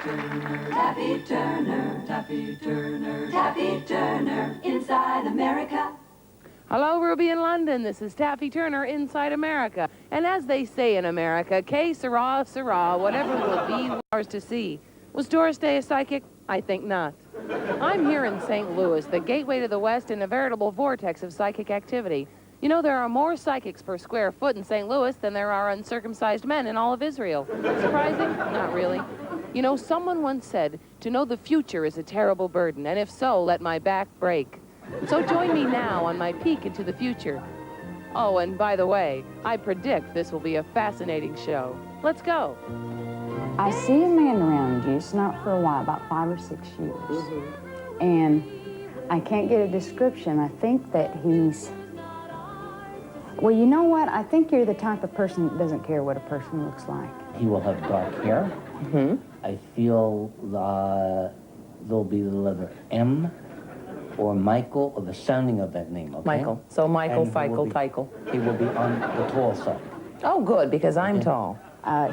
Turner, Taffy Turner, Taffy Turner, Taffy Turner, inside America. Hello, Ruby in London. This is Taffy Turner, Inside America. And as they say in America, que sera, sera, whatever will be, ours to see. Was Doris Day a psychic? I think not. I'm here in St. Louis, the gateway to the West in a veritable vortex of psychic activity. You know, there are more psychics per square foot in St. Louis than there are uncircumcised men in all of Israel. Surprising? Not really. You know, someone once said, to know the future is a terrible burden, and if so, let my back break. So join me now on my peek into the future. Oh, and by the way, I predict this will be a fascinating show. Let's go. I see a man around you, it's not for a while, about 5 or 6 years. And I can't get a description. I think that he's... Well, you know what? I think you're the type of person that doesn't care what a person looks like. He will have dark hair. I feel there'll be the letter M or Michael, or the sounding of that name, okay? Michael. So Michael, And Feichel, Teichel. He will be on the tall side. Oh, good, because I'm tall.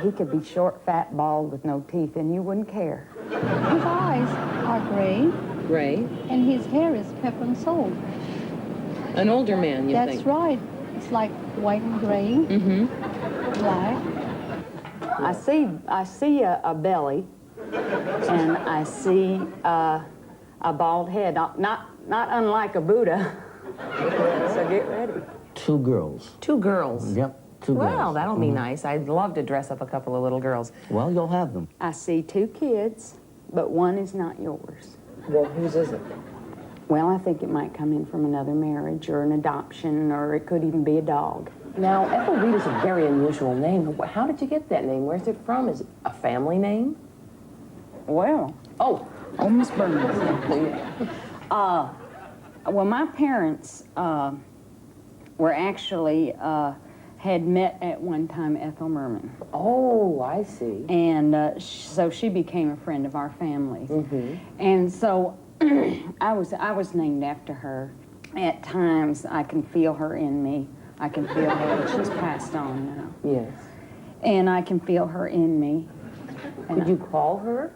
He could be short, fat, bald, with no teeth, and you wouldn't care. His eyes are gray, Gray. and his hair is pepper and salt. An older man, you That's think? right. It's like white and gray, black. I see a belly, and I see a bald head, not unlike a Buddha. So get ready. 2 girls. 2 girls. Yep, 2 girls. Well, that'll be nice. I'd love to dress up a couple of little girls. Well, you'll have them. I see 2 kids, but one is not yours. Well, whose is it? Well, I think it might come in from another marriage or an adoption, or it could even be a dog. Now, Ethel Reed is a very unusual name. How did you get that name? Where's it from? Is it a family name? Well, Oh, Miss Burns. Well, my parents were actually, had met at one time Ethel Merman. oh, I see. And so she became a friend of our family. And so I was named after her. At times, I can feel her in me. I can feel her. She's passed on now. Yes. And I can feel her in me. And Could you call her?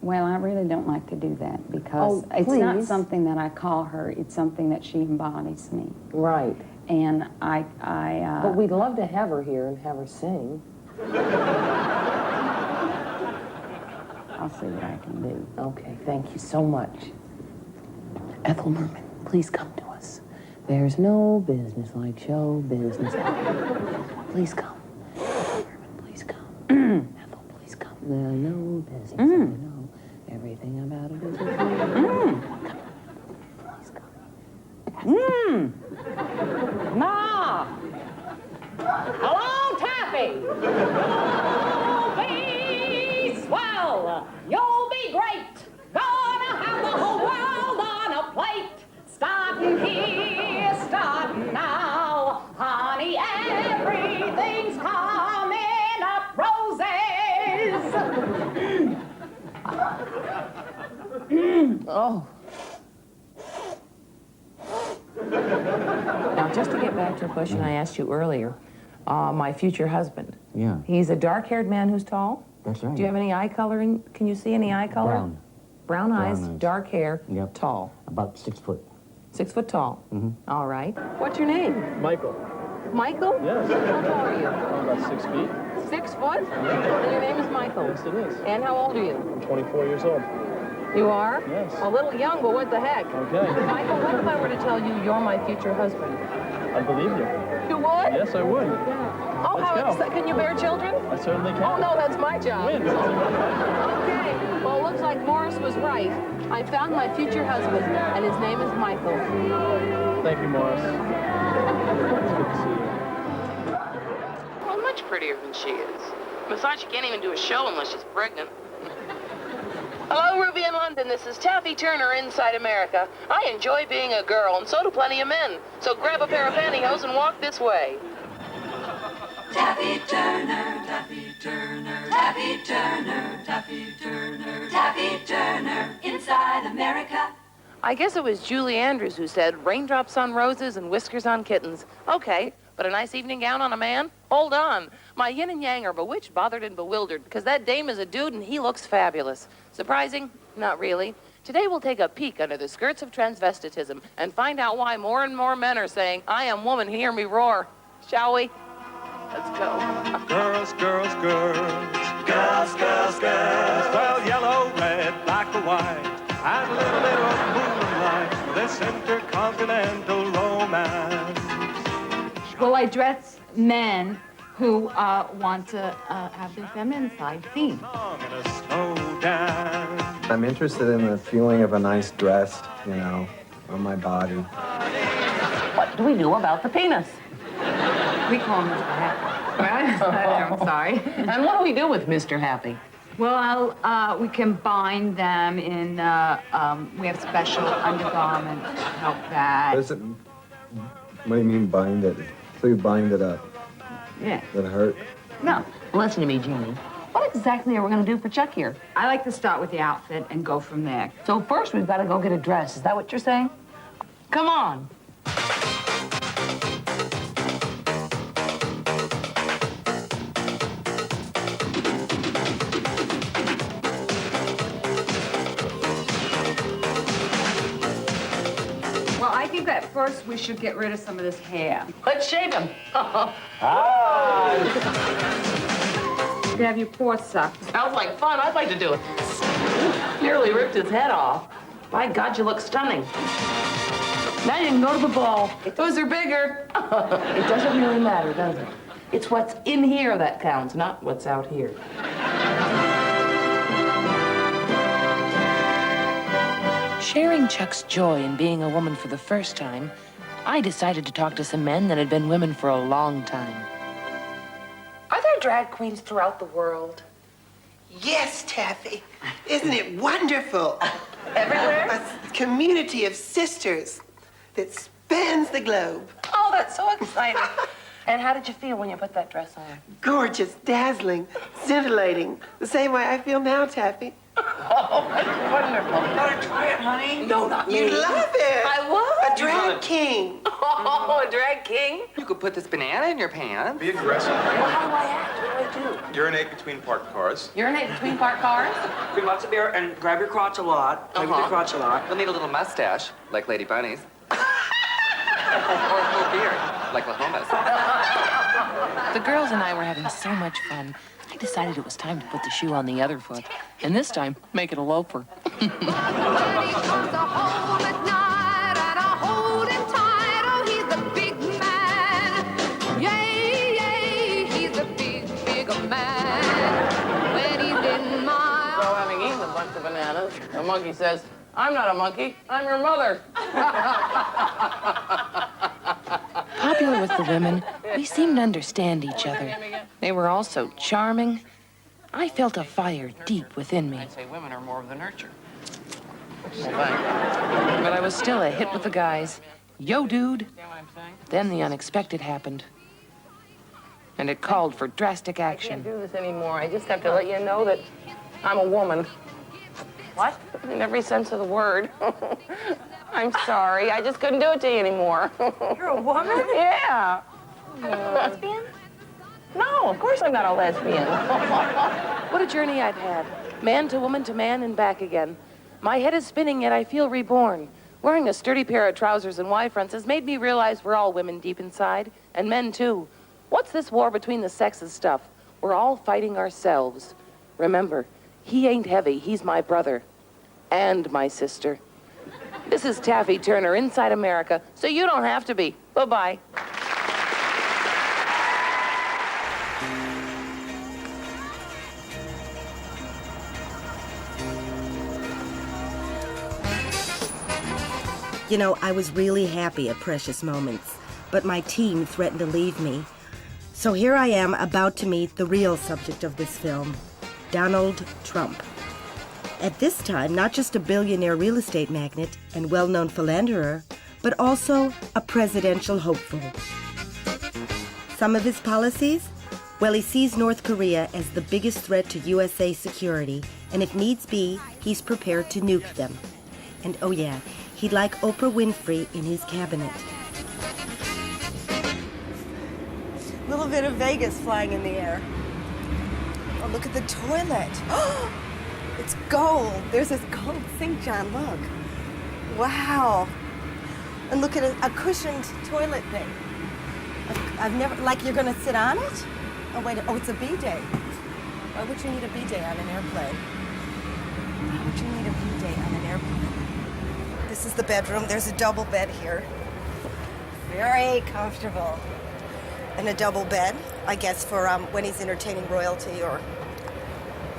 well, I really don't like to do that because Oh, it's not please. something that I call her. It's something that she embodies me. Right. And But we'd love to have her here and have her sing. I'll see what I can do. Okay, thank you so much. Ethel Merman, please come to us. There's no business like show business. Please come. Ethel Merman, please come. Ethel, please come. There's no business. I know everything about it is a Come. Please come. Ma! Hello, Taffy! You'll be swell! You'll be great! Gonna have the whole world on a plate! Starting here, starting now! Honey, everything's coming up roses! Oh. Now, just to get back to a question I asked you earlier, my future husband. Yeah. He's a dark-haired man who's tall? That's right. Do you have any eye coloring? Can you see any eye color? Brown. Brown eyes, Brown eyes. dark hair, Yep. tall. About 6 foot. 6 foot tall. All right. What's your name? Michael. Michael? Yes. How tall are you? I'm about 6 feet. 6 foot? And your name is Michael? Yes, it is. And how old are you? I'm 24 years old. You are? Yes. A little young, but what the heck? Okay. Michael, what if I were to tell you you're my future husband? I believe you. You would? Yes, I would. Oh, Let's how go. can you bear children? I certainly can. Oh, no, that's my job. Win. Okay. Well, it looks like Morris was right. I found my future husband, and his name is Michael. Thank you, Morris. It's good to see you. Well, much prettier than she is. Besides, she can't even do a show unless she's pregnant. Hello, Ruby in London. This is Taffy Turner, Inside America. I enjoy being a girl, and so do plenty of men. So grab a pair of pantyhose and walk this way. Taffy Turner, Taffy Turner, Taffy Turner, Taffy Turner, Taffy Turner, inside America. I guess it was Julie Andrews who said, raindrops on roses and whiskers on kittens. Okay, but But a nice evening gown on a man? Hold on. My yin and yang are bewitched, bothered, and bewildered because that dame is a dude and he looks fabulous. Surprising? Not really. Today we'll take a peek under the skirts of transvestitism and find out why more and more men are saying, I am woman, hear me roar. Shall we? Let's go. Girls, girls, girls. Girls, girls, girls. Well, yellow, red, black, or white. And a little bit of moonlight for this intercontinental romance. Well, I dress men who want to have their feminine side seen. And a slow dance. I'm interested in the feeling of a nice dress, you know, on my body. What do we do about the penis? We call him Mr. Happy. I'm sorry. And what do we do with Mr. Happy? Well, we can bind them in, we have special undergarments to help that. What do you mean bind it? So you bind it up. Yeah. That hurt? No. Listen to me, Jeannie. What exactly are we going to do for Chuck here? I like to start with the outfit and go from there. So first we've got to go get a dress. Is that what you're saying? Come on. Well, I think that first we should get rid of some of this hair. Let's shave him. You can have your pores sucked. Sounds like fun. I'd like to do it. Nearly ripped his head off. My God, you look stunning. Now you can go to the ball. Those are bigger. It doesn't really matter, does it? It's what's in here that counts, not what's out here. Sharing Chuck's joy in being a woman for the first time, I decided to talk to some men that had been women for a long time. Are there drag queens throughout the world? Yes, Taffy. Isn't it wonderful? Everywhere? A community of sisters that spans the globe. Oh, that's so exciting. And how did you feel when you put that dress on? Gorgeous, dazzling, scintillating. The same way I feel now, Taffy. Oh, that's wonderful. Want to try it, honey? No, not me. You love it. I would. A drag king. Oh, a drag king? You could put this banana in your pants. Be aggressive. Well, how do I act? What do I do? Urinate between parked cars. Urinate between parked cars? Drink lots of beer and grab your crotch a lot. Play with your crotch a lot. You'll need a little mustache, like Lady Bunny's. Or a full beard, like La Homa's. The girls and I were having so much fun. I decided it was time to put the shoe on the other foot. And this time, make it a loafer. Bananas. The monkey says, I'm not a monkey, I'm your mother. Popular with the women, we seemed to understand each other. They were all so charming. I felt a fire deep within me. I'd say women are more of the nurture. But I was still a hit with the guys. Yo, dude. Then the unexpected happened. And it called for drastic action. I can't do this anymore. I just have to let you know that I'm a woman. What? In every sense of the word. I'm sorry. I just couldn't do it to you anymore. You're a woman? Yeah. Are you a lesbian? No, of course I'm not a lesbian. What a journey I've had. Man to man and back again. My head is spinning, yet I feel reborn. Wearing a sturdy pair of trousers and Y-fronts has made me realize we're all women deep inside, and men too. What's this war between the sexes stuff? We're all fighting ourselves. Remember, he ain't heavy, he's my brother. And my sister. This is Taffy Turner, Inside America, so you don't have to be. Bye-bye. You know, I was really happy at Precious Moments, but my team threatened to leave me. So here I am about to meet the real subject of this film, Donald Trump. At this time, not just a billionaire real estate magnate and well-known philanderer, but also a presidential hopeful. Some of his policies? Well, he sees North Korea as the biggest threat to USA security, and if needs be, he's prepared to nuke them. And oh yeah, he'd like Oprah Winfrey in his cabinet. little bit of Vegas flying in the air. Oh, look at the toilet. It's gold. There's this gold sink, John, look. Wow. And look at a cushioned toilet thing. I've never, like you're gonna sit on it? Oh, wait, oh, it's a bidet. Why would you need a bidet on an airplane? Why would you need a bidet on an airplane? This is the bedroom. There's a double bed here. Very comfortable. And a double bed, I guess, for when he's entertaining royalty or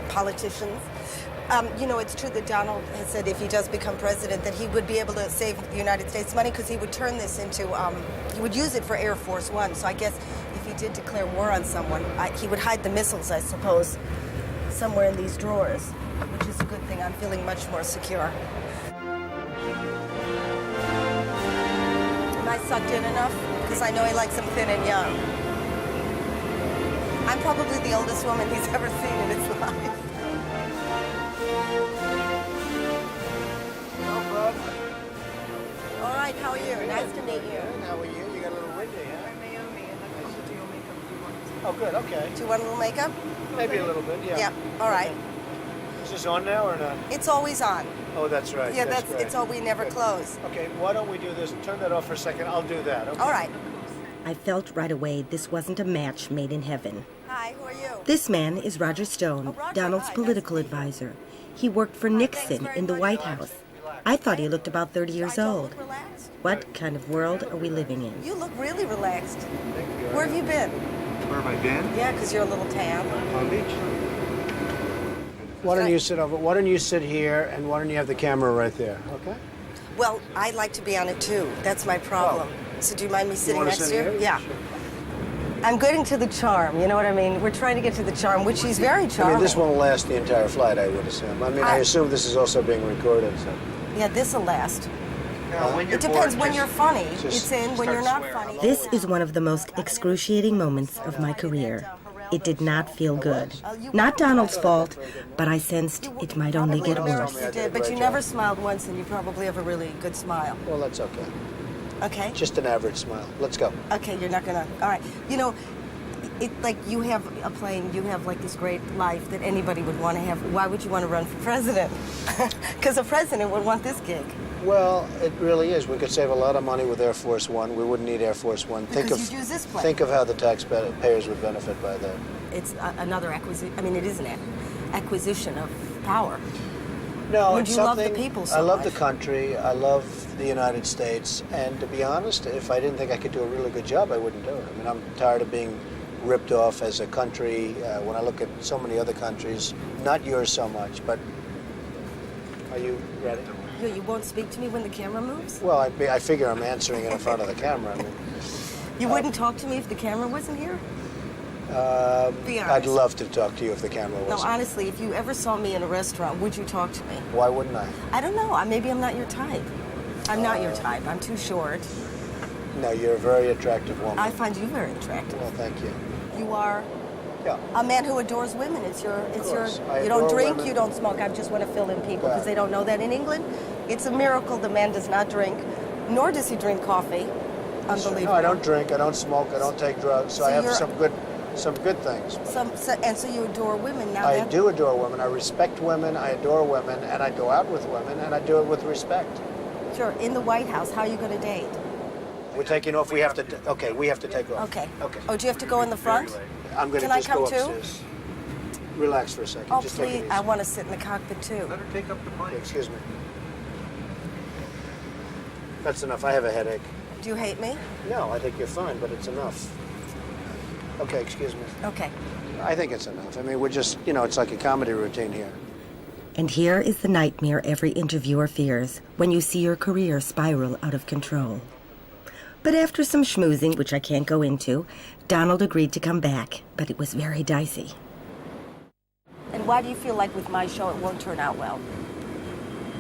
politicians. You know, it's true that Donald has said if he does become president that he would be able to save the United States money because he would turn this into, he would use it for Air Force One. So I guess if he did declare war on someone, he would hide the missiles, I suppose, somewhere in these drawers, which is a good thing. I'm feeling much more secure. Am I sucked in enough? Because I know he likes them thin and young. I'm probably the oldest woman he's ever seen in his life. All right, how are you? Nice to meet you. How are you? You got a little windy, huh? I'm Naomi, and I'm going to do your makeup if you want. Oh, good, okay. Do you want a little makeup? Maybe a little bit, yeah. Yeah, all right. Is this on now or not? It's always on. Oh, that's right. Yeah, that's great. it's all we never close. Okay, why don't we do this? Turn that off for a second. I'll do that. Okay. All right. I felt right away this wasn't a match made in heaven. Hi, who are you? This man is Roger Stone, Donald's political advisor. He worked for Nixon in the White House. I thought he looked about 30 years old. What kind of world are we living in? You look really relaxed. Where have you been? Where have I been? Yeah, because you're a little tan. Palm Beach. Why don't you sit over? Why don't you sit here, and why don't you have the camera right there? Okay. Well, I'd like to be on it too. That's my problem. So do you mind me sitting next to you? Here? Yeah. Sure. I'm getting to the charm, you know what I mean? We're trying to get to the charm, which she's very charming. I mean, this won't last the entire flight, I would assume. I mean, I assume this is also being recorded, so. Yeah, this'll last. It depends when you're funny. It's in when you're not funny. This is one of the most excruciating moments of my career. It did not feel good. Not Donald's fault, but I sensed it might only get worse. You did, but you never smiled once, and you probably have a really good smile. Well, that's okay. Okay? Just an average smile. Let's go. Okay, you're not gonna, all right. You know, like you have a plane, you have like this great life that anybody would want to have. Why would you want to run for president? Because a president would want this gig. Well, it really is. We could save a lot of money with Air Force One. We wouldn't need Air Force One. Because you'd use this plane. Think of how the taxpayers would benefit by that. It's another acquisition. I mean, it is an acquisition of power. No, Would it's you something. love the people so I love much? the country. I love the United States. And to be honest, if I didn't think I could do a really good job, I wouldn't do it. I mean, I'm tired of being ripped off as a country. When I look at so many other countries, not yours so much, but are you ready? You won't speak to me when the camera moves? Well, I figure I'm answering in front of the camera. I mean, you wouldn't talk to me if the camera wasn't here? Be honest. I'd love to talk to you if the camera No, wasn't. honestly, if you ever saw me in a restaurant, would you talk to me? Why wouldn't I? I don't know. Maybe I'm not your type. I'm not your type. I'm too short. No, you're a very attractive woman. I find you very attractive. Well, thank you. You are Yeah. a man who adores women. It's your. I You don't adore drink. women. You don't smoke. I just want to fill in people because Yeah. they don't know that in England. It's a miracle the man does not drink, nor does he drink coffee. Unbelievable. No, I don't drink. I don't smoke. I don't take drugs. So I have you're- some good things. And so you adore women now. I do adore women. I respect women. I adore women, and I go out with women, and I do it with respect. Sure. In the White House, how are you going to date? We're taking off. We have to. Okay, we have to take off. Okay. Okay. Oh, do you have to go in the front? I'm going to Can I just come go too? upstairs. Relax for a second. Oh, just take it please. easy. I want to sit in the cockpit too. Let her take up the mic. Excuse me. That's enough. I have a headache. Do you hate me? No, I think you're fine, but it's enough. Okay, excuse me. Okay. I think it's enough. I mean, we're just, it's like a comedy routine here. And here is the nightmare every interviewer fears when you see your career spiral out of control. But after some schmoozing, which I can't go into, Donald agreed to come back, but it was very dicey. And why do you feel like with my show it won't turn out well?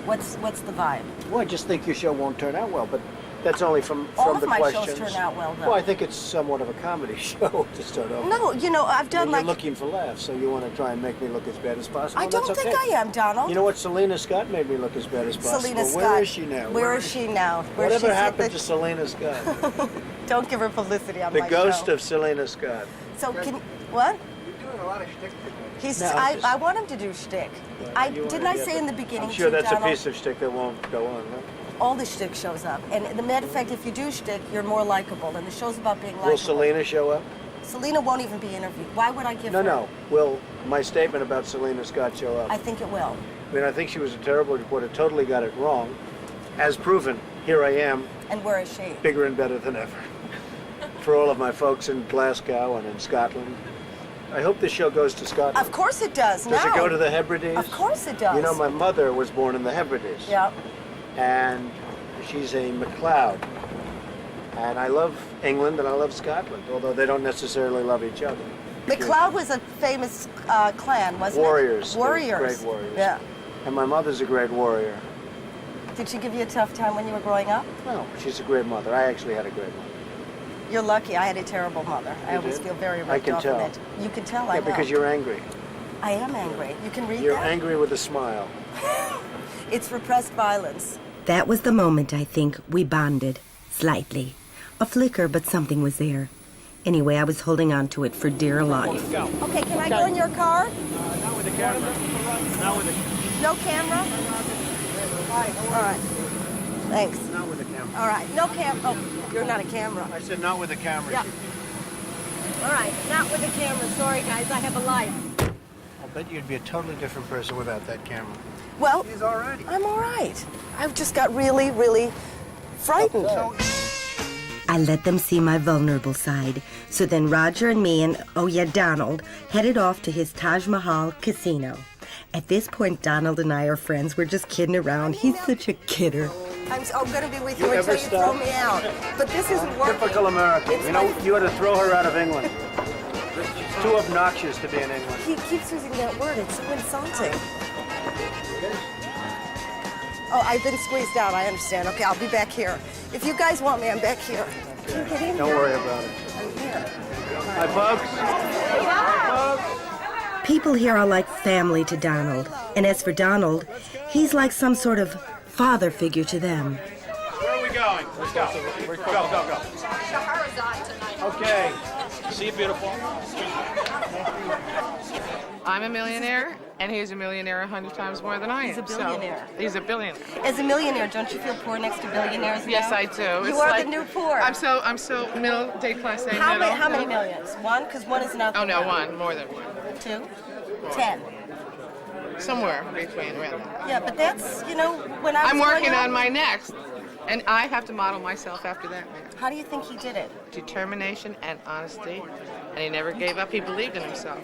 What's the vibe? Well, I just think your show won't turn out well, but that's only from All the of my questions. shows turn out well, though. Well, I think it's somewhat of a comedy show to start off. No, I've done You're like... looking for laughs, so you want to try and make me look as bad as possible. I don't That's think okay. I am, Donald. You know what? Selena Scott made me look as bad as possible. Selena Scott. Where is she now? Where is she now? Whatever happened to Selena Scott? Don't give her publicity on The my ghost show. of Selena Scott. So what? You're doing a lot of shtick today. I want him to do shtick. Didn't I say in the beginning? I'm sure that's Donald, a piece of shtick that won't go on, huh? all the shtick shows up. And the matter of fact, if you do shtick, you're more likable. And the show's about being likable. Will Selena show up? Selena won't even be interviewed. Why would I give her? No. Will my statement about Selena Scott show up? I think it will. I mean, I think she was a terrible reporter, totally got it wrong. As proven, here I am. And where is she? Bigger and better than ever. For all of my folks in Glasgow and in Scotland. I hope this show goes to Scotland. Of course it does. Does it go to the Hebrides? Of course it does. You know, my mother was born in the Hebrides. Yeah. And she's a MacLeod. And I love England and I love Scotland, although they don't necessarily love each other. MacLeod was a famous clan, wasn't Warriors. it? Warriors. Great warriors. Yeah. And my mother's a great warrior. Did she give you a tough time when you were growing up? No, she's a great mother. I actually had a great mother. You're lucky. I had a terrible mother. I always feel very ripped off of it. You can tell I Yeah, know. because you're angry. I am angry. You can read You're that? angry with a smile. It's repressed violence. That was the moment, I think, we bonded. Slightly. A flicker, but something was there. Anyway, I was holding on to it for dear life. Okay, can I go in your car? Not with the camera. Not with the... No camera? All right. Thanks. Not with the camera. All right. No Oh, you're not a camera. I said not with the camera. Yeah. All right. Not with the camera. Sorry, guys. I have a life. I'll bet you'd be a totally different person without that camera. Well, She's all right. I'm all right. I've just got really, really frightened. I let them see my vulnerable side. So then Roger and me and, oh yeah, Donald, headed off to his Taj Mahal casino. At this point, Donald and I are friends. We're just kidding around. He's such a kidder. I'm going to be with you You until ever you stop? throw me out. But this isn't working. Typical American. It's You know, my- you ought to throw her out of England. She's too obnoxious to be in England. He keeps using that word. It's so insulting. Oh, I've been squeezed out. I understand. Okay, I'll be back here. If you guys want me, I'm back here. Can you get in Don't here? worry about it. I'm here. Hi, folks. Hi, folks. People here are like family to Donald. And as for Donald, he's like some sort of father figure to them. Where are we going? Let's go. Go. Okay. See you, beautiful. I'm a millionaire, and he's a millionaire 100 times more than I am. He's a billionaire. So, he's a billionaire. As a millionaire, don't you feel poor next to billionaires now? Yes, I do. You It's are like- the new poor. I'm so middle, déclassé, How middle. many millions? One? Because one is nothing. Oh, no, one. More than one. 2? 10. Somewhere between, really. Yeah, but that's, you know, when I was I'm working growing up- on my next, and I have to model myself after that man. How do you think he did it? Determination and honesty, and he never gave up. He believed in himself.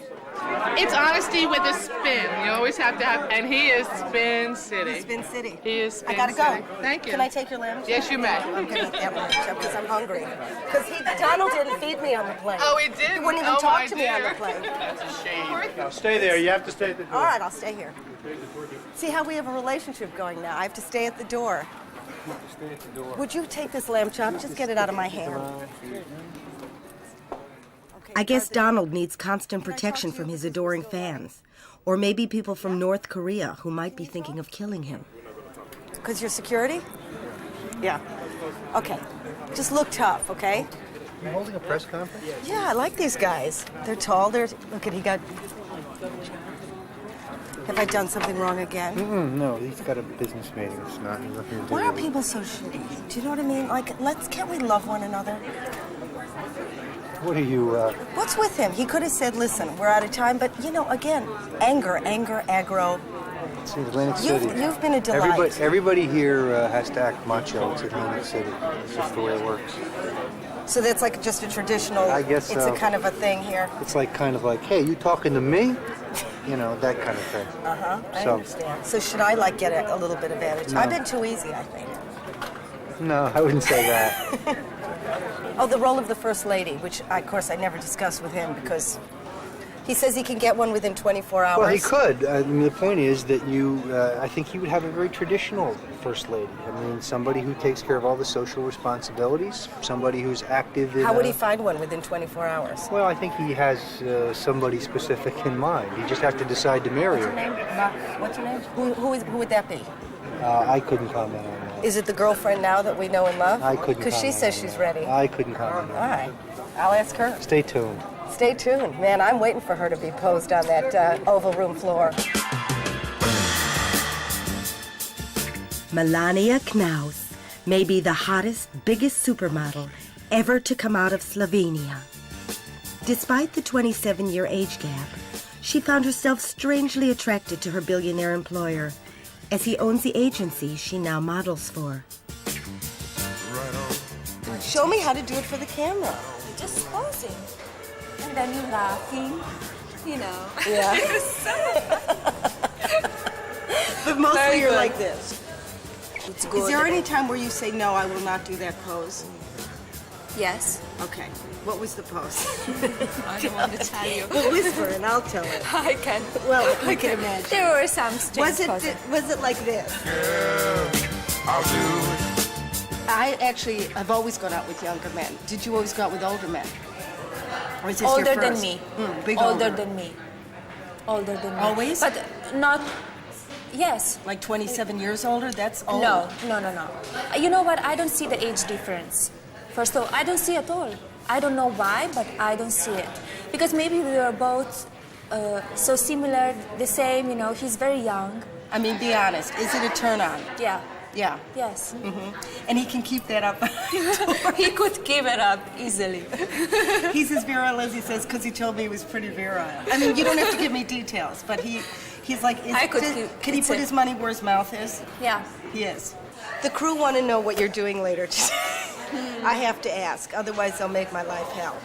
It's honesty with a spin. You always have to have, and he is Spin City. Spin City. He is Spin I gotta City. go. Thank you. Can I take your lamb chop? Yes, you may. I'm gonna eat that lamb chop because I'm hungry. Because Donald didn't feed me on the plane. Oh, he didn't? He wouldn't even Oh, talk my to me on the dear. plane. That's a shame. Now, stay there. You have to stay at the door. All right, I'll stay here. See how we have a relationship going now. I have to stay at the door. Stay at the door. Would you take this lamb chop? Just get it out of my hand. I guess Donald needs constant protection from his adoring fans. Or maybe people from North Korea who might be thinking of killing him. Because you're security? Yeah. Okay. Just look tough, okay? You're holding a press conference? Yeah, I like these guys. They're tall. Look at he got. Have I done something wrong again? No, he's got a business meeting. It's not nothing to do Why are with it. people so shitty? Do you know what I mean? Like, can't we love one another? What are you, What's with him? He could have said, listen, we're out of time, but, you know, again, anger, aggro. it's Atlantic City. You've been a delight. Everybody here has to act macho. It's Atlantic City. It's just the way it works. So that's like just a traditional, I guess it's so. a kind of a thing here. It's like kind of like, hey, you talking to me? You know, that kind of thing. Uh-huh, I So- understand. So should I, like, get a little bit of attitude? No. I've been too easy, I think. No, I wouldn't say that. Oh, the role of the First Lady, which, of course, I never discussed with him because he says he can get one within 24 hours. Well, he could. I mean, the point is that I think he would have a very traditional First Lady. I mean, somebody who takes care of all the social responsibilities, somebody who's active in... How would he find one within 24 hours? Well, I think he has somebody specific in mind. He just have to decide to marry What's your her. name? What's your name? Who would that be? I couldn't comment on that. Is it the girlfriend now that we know and love? I couldn't Because she comment says on she's that. ready. I couldn't comment on All right. I'll ask her. Stay tuned. Stay tuned. Man, I'm waiting for her to be posed on that oval room floor. Melania Knauss may be the hottest, biggest supermodel ever to come out of Slovenia. Despite the 27-year age gap, she found herself strangely attracted to her billionaire employer, as he owns the agency she now models for. Show me how to do it for the camera. Just posing. And then you're laughing, you know. Yeah. But mostly Very you're good. like this. It's good. Is there any time where you say, no, I will not do that pose? Yes. Okay. What was the pose? I don't want to tell you. Well, whisper and I'll tell it. I can. Well, I can imagine. There were some strange poses. Was it like this? I'll do it. I've always gone out with younger men. Did you always go out with older men? Or is this Older your than first? me. Big Older than me. Older than me. Always? But not. Yes. Like 27 years older? That's old. No. You know what? I don't see the age difference. First of all, I don't see at all. I don't know why, but I don't see it. Because maybe we are both so similar, the same, you know, he's very young. I mean, be honest. Is it a turn on? Yeah. Yeah. Yes. And he can keep that up. He could give it up easily. He's as virile as he says because he told me he was pretty virile. I mean, you don't have to give me details, but he's like, can he put his money where his mouth is? Yeah. He is. The crew want to know what you're doing later today. I have to ask, otherwise they'll make my life hell.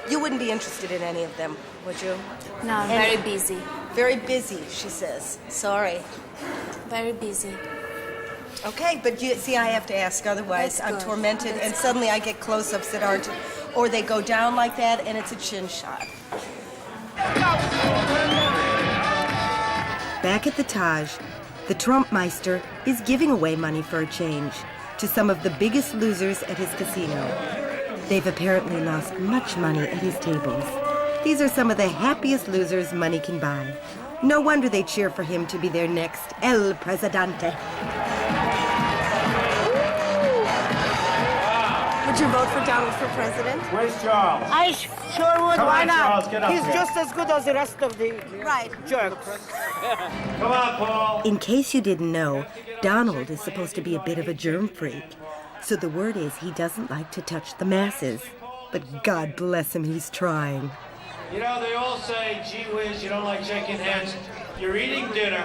You wouldn't be interested in any of them, would you? No, I'm very busy. Very busy, she says. Sorry. Very busy. Okay, but you see, I have to ask, otherwise I'm tormented, and suddenly I get close-ups that aren't, or they go down like that, and it's a chin shot. Back at the Taj, the Trumpmeister is giving away money for a change to some of the biggest losers at his casino. They've apparently lost much money at his tables. These are some of the happiest losers money can buy. No wonder they cheer for him to be their next El Presidente. Would you vote for Donald for president? Where's Charles? I sure would. Come Why on, not? Charles, get up He's here. just as good as the rest of the jerks. Come on, Paul. In case you didn't know, Donald is supposed to be a bit of a germ freak. So the word is he doesn't like to touch the masses. But God bless him, he's trying. You know, they all say, gee whiz, you don't like shaking hands. You're eating dinner,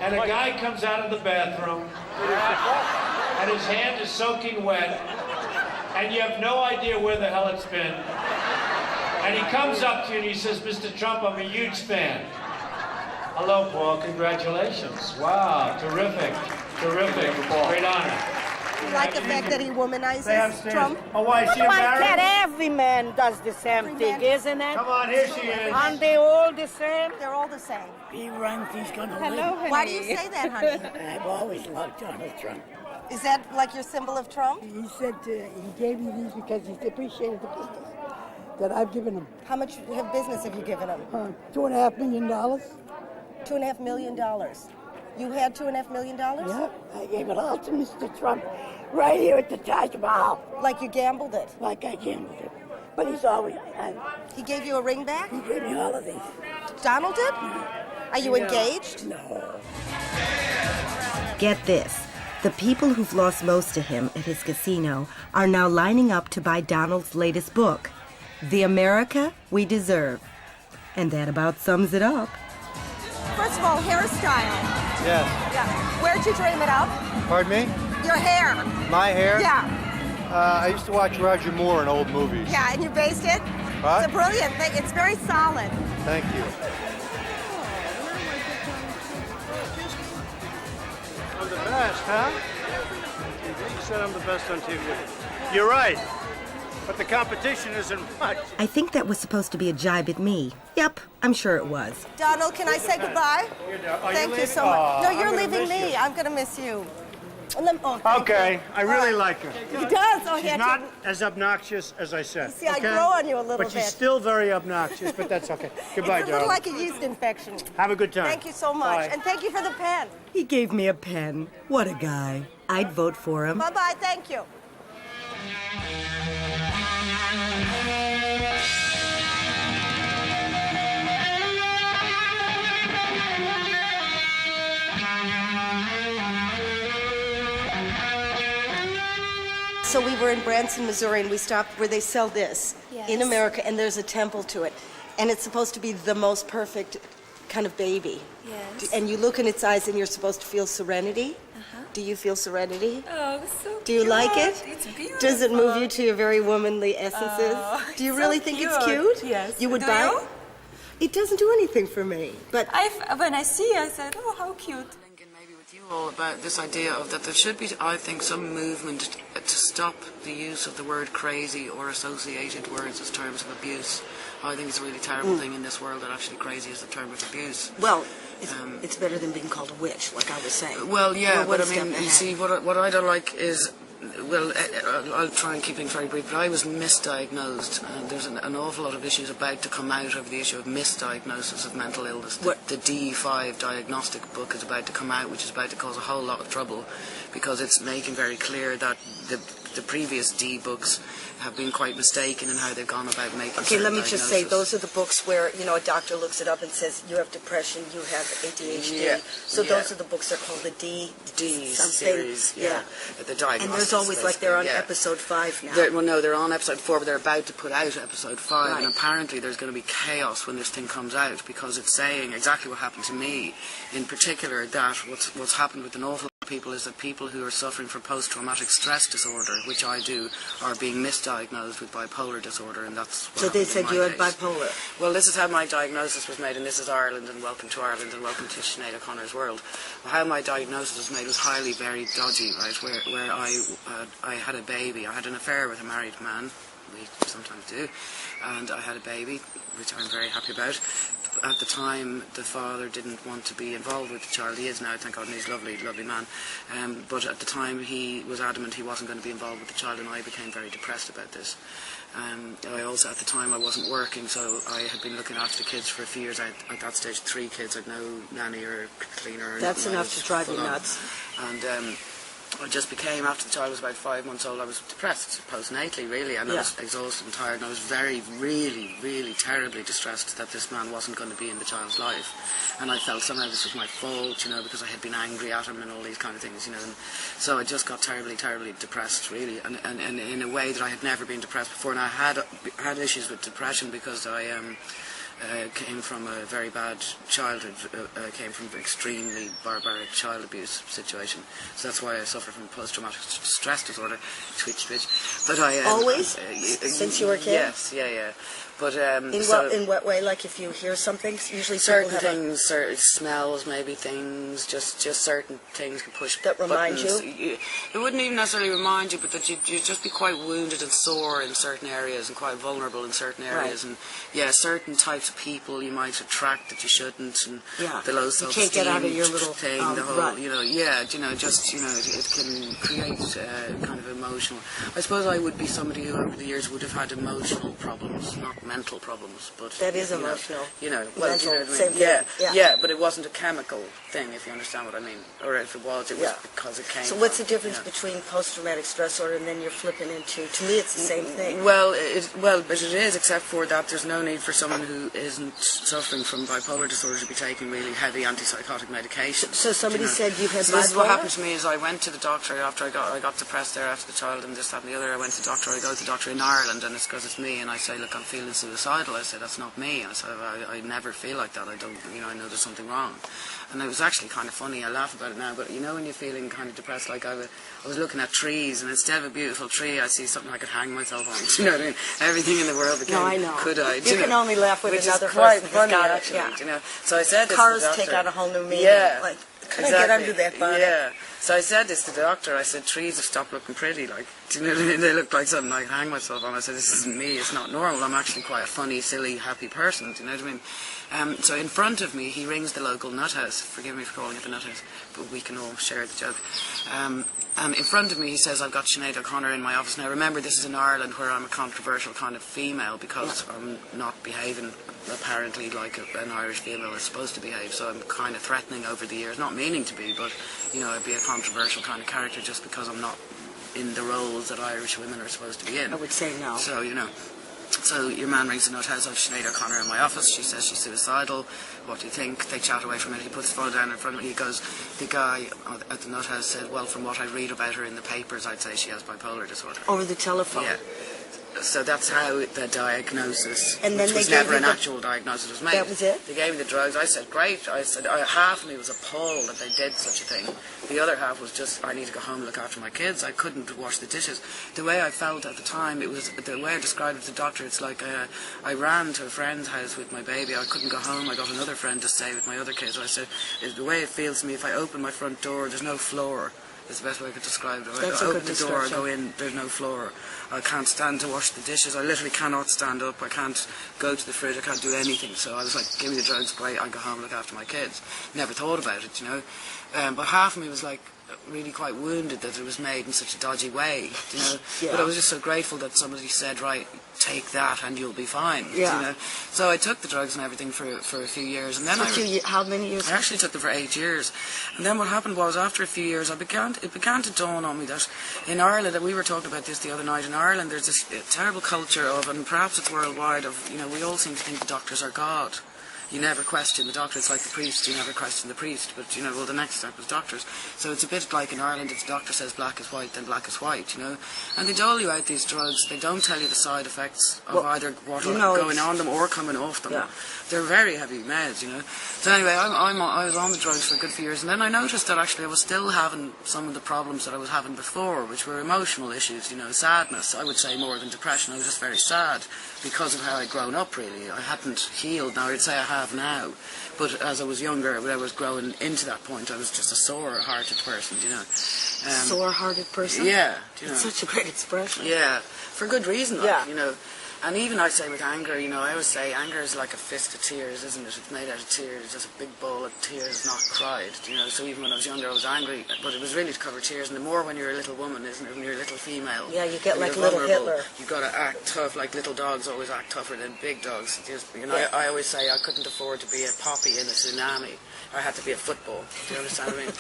and a guy comes out of the bathroom, and his hand is soaking wet, and you have no idea where the hell it's been. And he comes up to you and he says, Mr. Trump, I'm a huge fan. Hello, Paul, congratulations. Wow, terrific, great honor. You like the fact that he womanizes Trump? Oh, why, is she Like married? that, every man does the same thing, isn't it? Come on, here she is. Aren't they all the same? They're all the same. He runs, he's gonna Hello, win. honey. Why do you say that, honey? I've always loved Donald Trump. Is that like your symbol of Trump? He said he gave me these because he appreciated the business that I've given him. How much business have you given him? $2.5 million. $2.5 million. You had $2.5 million? Yeah, I gave it all to Mr. Trump right here at the Taj Mahal. Like you gambled it? Like I gambled it. But he's always... He gave you a ring back? He gave me all of these. Donald did? Are you engaged? No. Get this. The people who've lost most to him at his casino are now lining up to buy Donald's latest book, The America We Deserve. And that about sums it up. First of all, hairstyle. Yes. Yeah. Where'd you dream it up? Pardon me? Your hair. My hair? Yeah. I used to watch Roger Moore in old movies. Yeah, and you based it? What? It's a brilliant thing. It's very solid. Thank you. I'm the best, huh? You said I'm the best on TV. You're right. But the competition isn't much. I think that was supposed to be a jibe at me. Yep, I'm sure it was. Donald, can I say goodbye? Thank you so much. No, you're leaving me. I'm going to miss you. Okay, I really like her. He does. Oh, She's not as obnoxious as I said. See, I grow on you a little but she's bit. still very obnoxious, but that's okay. Goodbye, It's a little darling. like a yeast infection. Have a good time. Thank you so much. Bye. And thank you for the pen. He gave me a pen. What a guy. I'd vote for him. Bye-bye, thank you. So we were in Branson, Missouri, and we stopped where they sell this in America, and there's a temple to it. And it's supposed to be the most perfect kind of baby. Yes. And you look in its eyes and you're supposed to feel serenity. Do you feel serenity? Oh, so Do you cute. like it? It's beautiful. Does it move you to your very womanly essences? Oh, Do you it's really so think it's cute. cute? Yes. You would Do buy you? it? It doesn't do anything for me, but When I see it, I said, oh, how cute. All about this idea of that there should be, I think, some movement to stop the use of the word crazy or associated words as terms of abuse. I think it's a really terrible thing in this world that actually crazy is a term of abuse. well, it's better than being called a witch, like I was saying. Well, yeah, We're but one I mean, step you ahead. see, what I don't like is, well, I'll try and keep things very brief, but I was misdiagnosed, and there's an awful lot of issues about to come out of the issue of misdiagnosis of mental illness. The D5 diagnostic book is about to come out, which is about to cause a whole lot of trouble, because it's making very clear that the previous D books have been quite mistaken in how they've gone about making Okay, let me certain just say, diagnoses. those are the books where, a doctor looks it up and says, you have depression, you have ADHD. Yeah, So yeah. those are the books that are called the D something. series, yeah. The diagnostics, And there's always, like, they're on yeah. episode 5 now. Well, no, they're on episode 4, but they're about to put out episode 5, Right. and apparently there's going to be chaos when this thing comes out, because it's saying exactly what happened to me, in particular, that what's happened with an awful lot of people is that people who are suffering from post-traumatic stress disorder, which I do, are being misdiagnosed with bipolar disorder, and that's what So they happened in said my you had case. bipolar. Well, this is how my diagnosis was made, and this is Ireland, and welcome to Ireland, and welcome to Sinead O Connor's world. How my diagnosis was made was highly, very dodgy, right, where I had a baby. I had an affair with a married man, we sometimes do, and I had a baby, which I'm very happy about. At the time, the father didn't want to be involved with the child. He is now, thank God, and he's a lovely, lovely man. But at the time, he was adamant he wasn't going to be involved with the child, and I became very depressed about this. I also, at the time, I wasn't working, so I had been looking after the kids for a few years. I had, at that stage, 3 kids. I had no nanny or cleaner. Or That's nothing. I enough was to drive you full on. nuts. And I just became, after the child was about 5 months old, I was depressed postnatally, really, and I was exhausted and tired, and I was very, really, really terribly distressed that this man wasn't going to be in the child's life. And I felt somehow this was my fault, because I had been angry at him and all these kind of things, and so I just got terribly, terribly depressed, really, and in a way that I had never been depressed before. And I had issues with depression because I came from a very bad childhood, came from an extremely barbaric child abuse situation. So that's why I suffer from post-traumatic stress disorder. Twitch. But I... Always? Since you were a kid? Yes, yeah. But, in what way? Like if you hear something, usually certain people have things, certain smells, maybe things, just certain things can push that remind buttons. you. It wouldn't even necessarily remind you, but that you'd just be quite wounded and sore in certain areas and quite vulnerable in certain areas. Right. And certain types of people you might attract that you shouldn't, and the low self-esteem You can't get out of your little thing, the whole, rut. it can create kind of emotional. I suppose I would be somebody who over the years would have had emotional problems, not mental problems, but That is emotional. Mental, same thing. but it wasn't a chemical thing, if you understand what I mean, or if it was because it came. So what's the difference between post-traumatic stress disorder and then you're flipping into? To me, it's the same thing. But it is, except for that there's no need for someone who isn't suffering from bipolar disorder to be taking really heavy antipsychotic medication. So somebody said you had So this is what bipolar? happened to me is I went to the doctor after I got depressed there after the child and this, that and the other. I went to the doctor. I go to the doctor in Ireland, and it's because it's me, and I say, look, I'm feeling suicidal. I said, that's not me. And I said, I never feel like that. I don't, I know there's something wrong. And it was actually kind of funny. I laugh about it now, but when you're feeling kind of depressed, like I was looking at trees, and instead of a beautiful tree, I see something I could hang myself on. Do you know what I mean? Everything in the world became, No, I know. could I? You can only laugh with Which another is quite person who's funny, got it, actually. yeah. So I said this Cars to the doctor. take on a whole new meaning. Yeah. Like, can I get under that bonnet? Yeah. So I said this to the doctor. I said, trees have stopped looking pretty. Like, do you know what I mean? They look like something I can hang myself on. I said, this isn't me. It's not normal. I'm actually quite a funny, silly, happy person. Do you know what I mean? So in front of me, he rings the local nut house. Forgive me for calling it the nut house, but we can all share the joke. And in front of me, he says, I've got Sinead O Connor in my office. Now, remember, this is in Ireland where I'm a controversial kind of female because I'm not behaving apparently like an Irish female is supposed to behave. So I'm kind of threatening over the years, not meaning to be, but, you know, I'd be a controversial kind of character just because I'm not in the roles that Irish women are supposed to be in. I would say no. So, you know. So your man rings the nut house of Sinead O Connor in my office. She says she's suicidal. What do you think? They chat away from it. He puts the phone down in front of me. He goes, the guy at the nut house said, well, from what I read about her in the papers, I'd say she has bipolar disorder. Over the telephone? Yeah. So that's how the diagnosis, and then which was never an actual diagnosis, was made. That was it? They gave me the drugs. I said, great. I said, half of me was appalled that they did such a thing. The other half was just, I need to go home and look after my kids. I couldn't wash the dishes. The way I felt at the time, it was, the way I described it to the doctor, it's like I ran to a friend's house with my baby. I couldn't go home. I got another friend to stay with my other kids. I said, the way it feels to me, if I open my front door, there's no floor. That's the best way I could describe it. That's I open the door, I go in, there's no floor. I can't stand to wash the dishes. I literally cannot stand up. I can't go to the fridge. I can't do anything. So I was like, give me the drugs, great. I go home and look after my kids. Never thought about it, you know. But half of me was like, really quite wounded that it was made in such a dodgy way, you know. Yeah. But I was just so grateful that somebody said, right, take that and you'll be fine. Yeah. You know. So I took the drugs and everything for a few years, and then how many years? I actually took them for 8 years, and then what happened was after a few years, it began to dawn on me that in Ireland, and we were talking about this the other night, in Ireland there's this terrible culture of, and perhaps it's worldwide, of, you know, we all seem to think the doctors are God. You never question the doctor. It's like the priest. You never question the priest. But, you know, well, the next step is doctors. So it's a bit like in Ireland, if the doctor says black is white, then black is white, you know. And they dole you out these drugs. They don't tell you the side effects of either what are going on them or coming off them. Yeah. They're very heavy meds, you know. So anyway, I was on the drugs for a good few years. And then I noticed that actually I was still having some of the problems that I was having before, which were emotional issues, you know, sadness. I would say more than depression. I was just very sad because of how I'd grown up, really. I hadn't healed. Now, I'd say I have now. But as I was younger, when I was growing into that point, I was just a sore-hearted person, you know. Sore-hearted person? Yeah. You know. It's such a great expression. Yeah, for good reason, like, you know. And even I say with anger, you know, I always say anger is like a fist of tears, isn't it? It's made out of tears, it's just a big bowl of tears not cried, you know. So even when I was younger, I was angry, but it was really to cover tears. And the more when you're a little woman, isn't it? When you're a little female. Yeah, you get like little Hitler. You've got to act tough, like little dogs always act tougher than big dogs. Just, you know, I always say I couldn't afford to be a poppy in a tsunami. I had to be a football. Do you understand what I mean?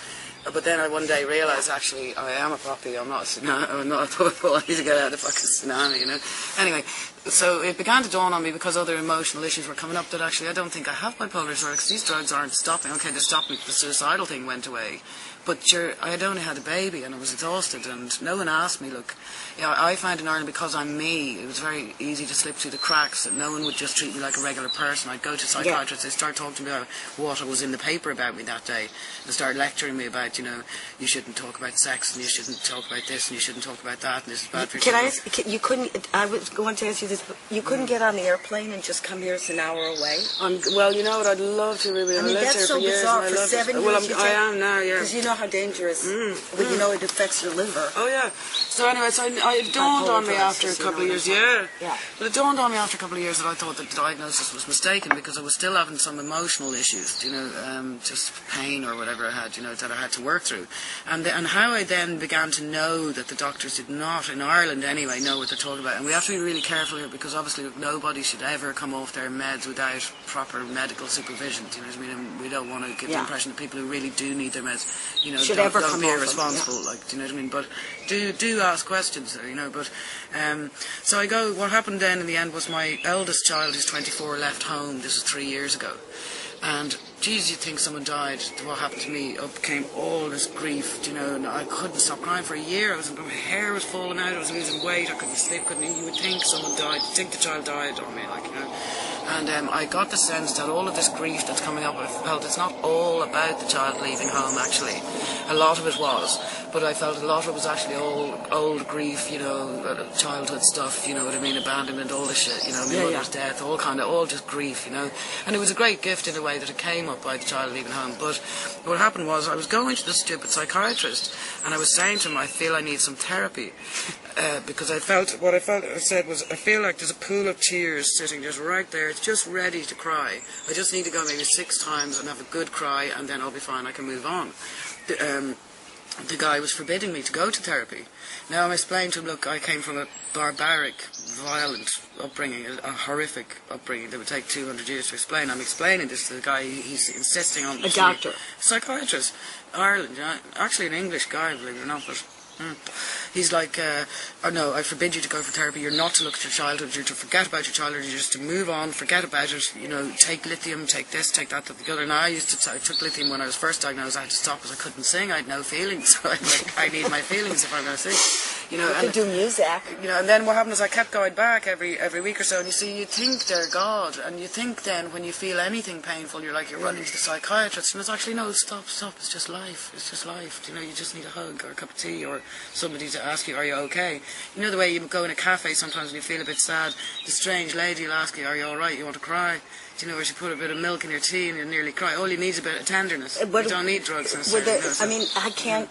But then I one day realised, actually, I am a poppy, I'm not a football, I need to get out of the fucking tsunami, you know. Anyway, so it began to dawn on me, because other emotional issues were coming up, that actually I don't think I have bipolar disorder, because these drugs aren't stopping. Okay, they stopped me, the suicidal thing went away. But I had only had a baby and I was exhausted, and no one asked me, look, you know, I find in Ireland, because I'm me, it was very easy to slip through the cracks, that no one would just treat me like a regular person. I'd go to psychiatrists, they'd start talking to me about what was in the paper about me that day, and start lecturing me about, you know, you shouldn't talk about sex, and you shouldn't talk about this, and you shouldn't talk about that, and this is bad for you. Can I ask, you couldn't, I was going to ask you this, but you couldn't get on the airplane and just come here, it's an hour away? Well, you know what, I'd love to, Ruby. I mean, that's so bizarre for 7 years. Well, I am now, yeah. Because you know how dangerous, well, you know it affects your liver. Oh, yeah. So anyway, it dawned on me after a couple of years, but it dawned on me after a couple of years that I thought that the diagnosis was mistaken, because I was still having some emotional issues, you know, just pain or whatever I had, you know, that I had to work through. And how I then began to know that the doctors did not, in Ireland anyway, know what they're talking about. And we have to be really careful here, because obviously nobody should ever come off their meds without proper medical supervision, do you know what I mean? And we don't want to give the impression that people who really do need their meds, you know, don't be irresponsible, like, do you know what I mean? But do ask questions, you know. But so I go, what happened then in the end was my eldest child, who's 24, left home. This was 3 years ago. And, geez, you'd think someone died. What happened to me, up came all this grief, you know, and I couldn't stop crying for a year. My hair was falling out, I was losing weight, I couldn't sleep, you would think someone died, you'd think the child died on me, like, you know. And I got the sense that all of this grief that's coming up, I felt it's not all about the child leaving home, actually. A lot of it was, but I felt a lot of it was actually all old grief, you know, childhood stuff, you know what I mean, abandonment, all this shit, you know, my mother's death, all just grief, you know. And it was a great gift in a way that it came up by the child leaving home. But what happened was I was going to the stupid psychiatrist, and I was saying to him, I feel I need some therapy. Because I said was, I feel like there's a pool of tears sitting just right there. It's just ready to cry. I just need to go maybe 6 times and have a good cry, and then I'll be fine. I can move on. the guy was forbidding me to go to therapy. Now I'm explaining to him, look, I came from a barbaric, violent upbringing, a horrific upbringing that would take 200 years to explain. I'm explaining this to the guy. He's insisting on... A doctor. Psychiatrist. Ireland, actually an English guy, believe it or not, but... He's like, oh no, I forbid you to go for therapy. You're not to look at your childhood. You're to forget about your childhood. You're just to move on, forget about it. You know, take lithium, take this, take that, the other. Now I took lithium when I was first diagnosed. I had to stop because I couldn't sing. I had no feelings. So I need my feelings if I'm going to sing. You know, you can do music. You know, and then what happened is I kept going back every week or so. And you see, you think they're God, and you think then when you feel anything painful, you're running to the psychiatrist, and it's actually no, stop. It's just life. It's just life. You know, you just need a hug or a cup of tea or somebody to ask you, are you okay? You know the way you go in a cafe sometimes when you feel a bit sad, the strange lady will ask you, are you alright, you want to cry? Do you know, where she put a bit of milk in your tea and you nearly cry? All you need is a bit of tenderness. You don't need drugs necessarily. I mean, I can't...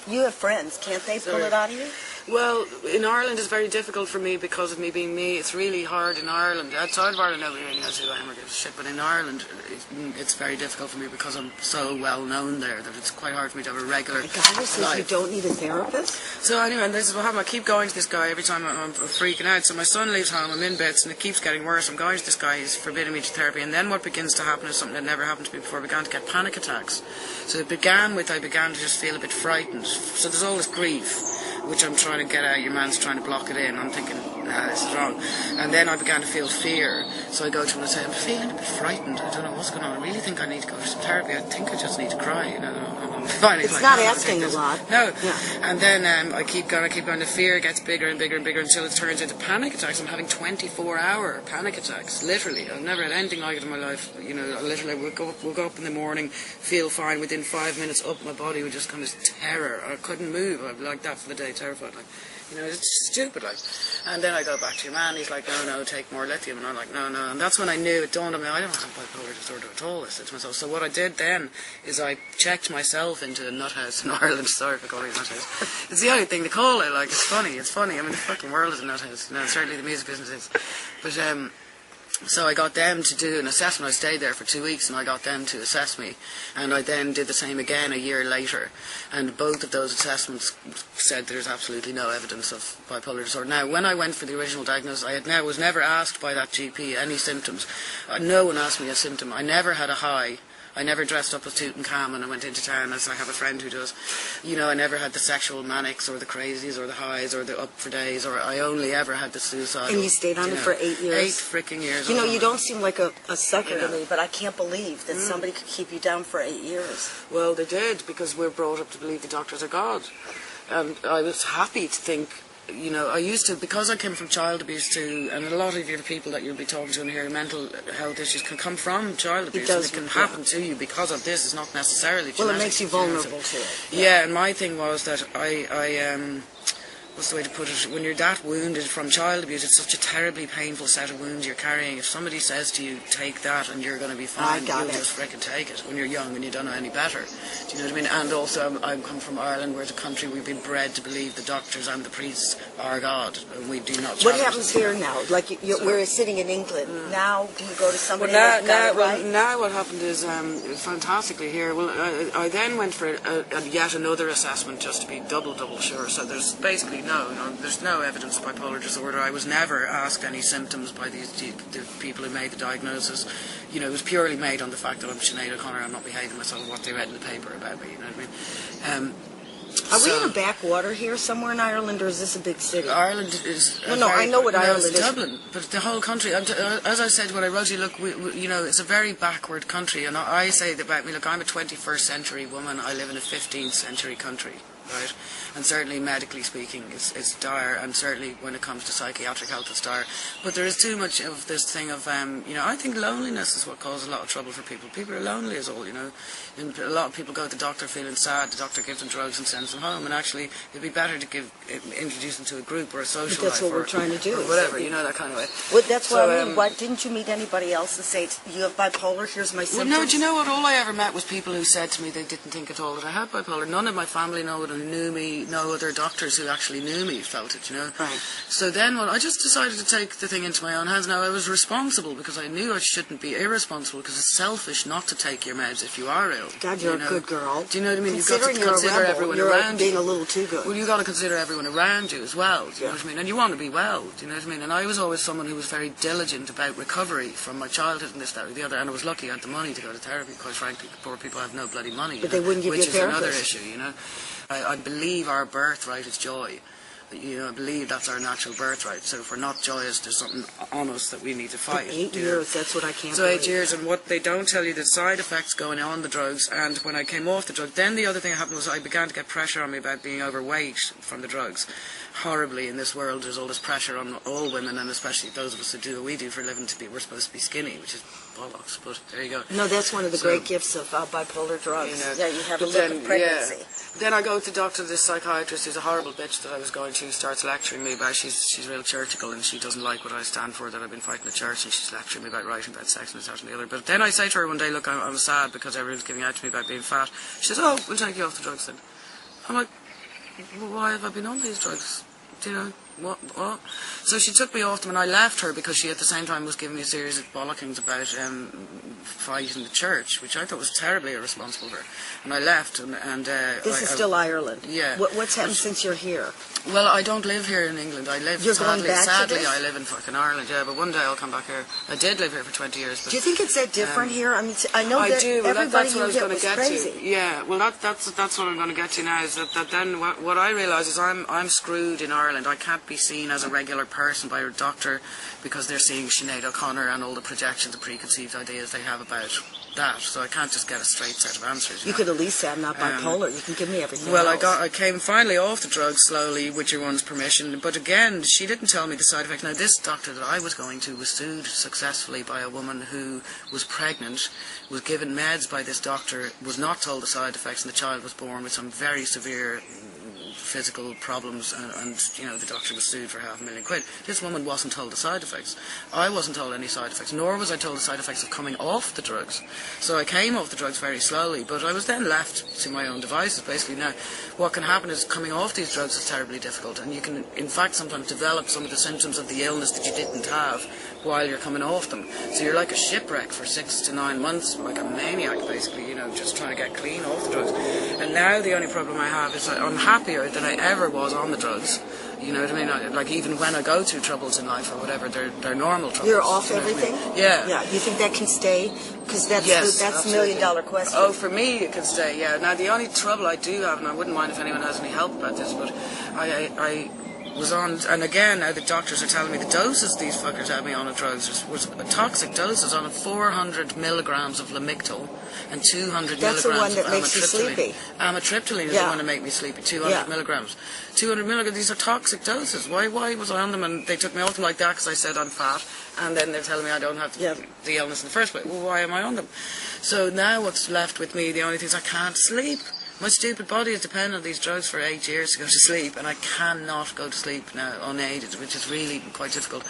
You have friends, can't they pull it out of you? Well, in Ireland it's very difficult for me because of me being me. It's really hard in Ireland. Outside of Ireland nobody really knows who I am or gives a shit, but in Ireland it's very difficult for me because I'm so well known there that it's quite hard for me to have a regular life. You don't need a therapist? So anyway, and this is what happened. I keep going to this guy every time I'm freaking out. So my son leaves home, I'm in bits, and it keeps getting worse. I'm going to this guy, he's forbidding me to therapy, and then what begins to happen is something that never happened to me before. I began to get panic attacks. So it began with, I began to just feel a bit frightened. So there's all this grief, which I'm trying to get out. Your man's trying to block it in. I'm thinking, nah, this is wrong. And then I began to feel fear. So I go to him and I say, I'm feeling a bit frightened. I don't know what's going on. I really think I need to go to some therapy. I think I just need to cry. You know, I'm fine. It's not asking a lot. No. Yeah. And then I keep going. The fear gets bigger and bigger and bigger until it turns into panic attacks. I'm having 24-hour panic attacks. Literally. I've never had anything like it in my life. You know, literally I woke up in the morning, feel fine. Within 5 minutes up, my body would just come as terror. I couldn't move. I'd be like that for the day, terrified. Like, you know, it's stupid, like. And then I go back to your man, he's like, no, take more lithium. And I'm like, no. And that's when I knew, it dawned on me, I don't have bipolar disorder at all, I said to myself. So what I did then is I checked myself into a nut house in Ireland. Sorry for calling it a nut house. It's the only thing to call it, like, it's funny. I mean, the fucking world is a nut house. No, certainly the music business is. But, so I got them to do an assessment. I stayed there for 2 weeks and I got them to assess me. And I then did the same again a year later. And both of those assessments said there's absolutely no evidence of bipolar disorder. Now, when I went for the original diagnosis, I was never asked by that GP any symptoms. No one asked me a symptom. I never had a high. I never dressed up as Tutankhamun and went into town, as I have a friend who does. You know, I never had the sexual manics or the crazies or the highs or the up for days, or I only ever had the suicidal. And you stayed on it for 8 years? 8 freaking years. You know, you don't seem like a sucker to me, but I can't believe that somebody could keep you down for 8 years. Well, they did, because we're brought up to believe the doctors are God. And I was happy to think, you know, I used to, because I came from child abuse too, and a lot of your people that you'll be talking to and hearing mental health issues can come from child abuse. It can happen to you because of this. It's not necessarily genetic. Well, it makes you vulnerable to it. Yeah, and my thing was that I what's the way to put it? When you're that wounded from child abuse, it's such a terribly painful set of wounds you're carrying. If somebody says to you, take that and you're going to be fine, you'll just frickin' take it when you're young and you don't know any better. Do you know what I mean? And also, I come from Ireland, where it's a country we've been bred to believe the doctors and the priests are God, and we do not. What happens here now? Like, we're sitting in England. Now, do you go to somebody that's got it right? Now what happened is, fantastically here, well, I then went for yet another assessment just to be double sure. So there's basically there's no evidence of bipolar disorder. I was never asked any symptoms by the people who made the diagnosis. You know, it was purely made on the fact that I'm Sinéad O Connor, I'm not behaving myself, what they read in the paper about me, you know what I mean? Are we in a backwater here somewhere in Ireland, or is this a big city? Ireland is... I know what Ireland is. Dublin, but the whole country, as I said when I wrote you, look, you know, it's a very backward country, and I say about me, look, I'm a 21st century woman, I live in a 15th century country. Right? And certainly medically speaking it's dire, and certainly when it comes to psychiatric health it's dire, but there is too much of this thing of you know, I think loneliness is what causes a lot of trouble for people. People are lonely is all, you know, and a lot of people go to the doctor feeling sad, the doctor gives them drugs and sends them home, and actually it'd be better to introduce them to a group or a social life. That's what we're trying to do. Or whatever, you know, that kind of way. Well, that's what I mean. Why didn't you meet anybody else and say, you have bipolar, here's my symptoms? Well, no, do you know what, all I ever met was people who said to me they didn't think at all that I had bipolar. None of my family know it, and who knew me, no other doctors who actually knew me felt it, you know. Right. So then I just decided to take the thing into my own hands. Now, I was responsible because I knew I shouldn't be irresponsible, because it's selfish not to take your meds if you are ill. God, you're a good girl. Do you know what I mean? You've got to Considering you're a consider rebel, everyone you're around being you. a little too good. Well, you've got to consider everyone around you as well, do you know what I mean? And you want to be well, do you know what I mean? And I was always someone who was very diligent about recovery from my childhood and this, that, or the other, and I was lucky I had the money to go to therapy. Quite frankly, poor people have no bloody money. But they wouldn't give you a which is another therapist. issue, you know. I believe our birthright is joy. You know, I believe that's our natural birthright. So if we're not joyous, there's something on us that we need to fight. For 8 years, that's what I can't So believe. 8 years, and what they don't tell you, the side effects going on the drugs. And when I came off the drug, then the other thing that happened was I began to get pressure on me about being overweight from the drugs. Horribly, in this world, there's all this pressure on all women, and especially those of us who do what we do for a living, we're supposed to be skinny, which is bollocks, but there you go. No, that's one of the great gifts of bipolar drugs. You know, Yeah, you have a but look of pregnancy. Yeah. Then I go to this psychiatrist who's a horrible bitch that I was going to, starts lecturing me about, she's real churchical, and she doesn't like what I stand for, that I've been fighting the church, and she's lecturing me about writing about sex and this, that and the other. But then I say to her one day, look, I'm sad because everyone's giving out to me about being fat. She says, oh, we'll take you off the drugs then. I'm like, well, why have I been on these drugs? Do you know, what? So she took me off them, and I left her because she at the same time was giving me a series of bollockings about fighting the church, which I thought was terribly irresponsible of her. And I left, and This is still Ireland. Yeah. What's happened since you're here? Well, I don't live here in England. I live, You're going back to sadly, this? I live in fucking Ireland, yeah, but one day I'll come back here. I did live here for 20 years. But, Do you think it's that different here? I mean, I know I that do. Well, everybody that's what I was you going hit to was get crazy. to. Yeah, well, that's what I'm going to get to now, is that then what I realise is I'm screwed in Ireland. I can't be seen as a regular person by a doctor because they're seeing Sinead O'Connor and all the projections and preconceived ideas they have about that. So I can't just get a straight set of answers. You could at least say I'm not bipolar. You can give me everything Well, else. I came finally off the drugs slowly with your one's permission, but again, she didn't tell me the side effects. Now, this doctor that I was going to was sued successfully by a woman who was pregnant, was given meds by this doctor, was not told the side effects, and the child was born with some very severe physical problems, and you know, the doctor was sued for £500,000. This woman wasn't told the side effects. I wasn't told any side effects, nor was I told the side effects of coming off the drugs. So I came off the drugs very slowly, but I was then left to my own devices, basically. Now, what can happen is coming off these drugs is terribly difficult, and you can, in fact, sometimes develop some of the symptoms of the illness that you didn't have while you're coming off them. So you're like a shipwreck for 6 to 9 months, like a maniac, basically, you know, just trying to get clean off the drugs. And now the only problem I have is I'm happier than I ever was on the drugs. You know what I mean? Like, even when I go through troubles in life or whatever, they're normal troubles. You're off you know everything? what I mean? Yeah. Yeah. You think that can stay? Because that's Yes, the absolutely. $1 million question. Oh, for me it can stay, yeah. Now, the only trouble I do have, and I wouldn't mind if anyone has any help about this, but I was on, and again, now the doctors are telling me the doses these fuckers had me on of drugs was toxic doses, on 400 milligrams of Lamictal and 200 That's the milligrams one that of makes you sleepy. Amitriptyline is the one that make me sleepy, 200 milligrams. 200 milligrams, these are toxic doses. Why was I on them? And they took me off them like that because I said I'm fat, and then they're telling me I don't have the illness in the first place. Well, why am I on them? So now what's left with me, the only thing is I can't sleep. My stupid body has depended on these drugs for 8 years to go to sleep, and I cannot go to sleep now unaided, which is really quite difficult.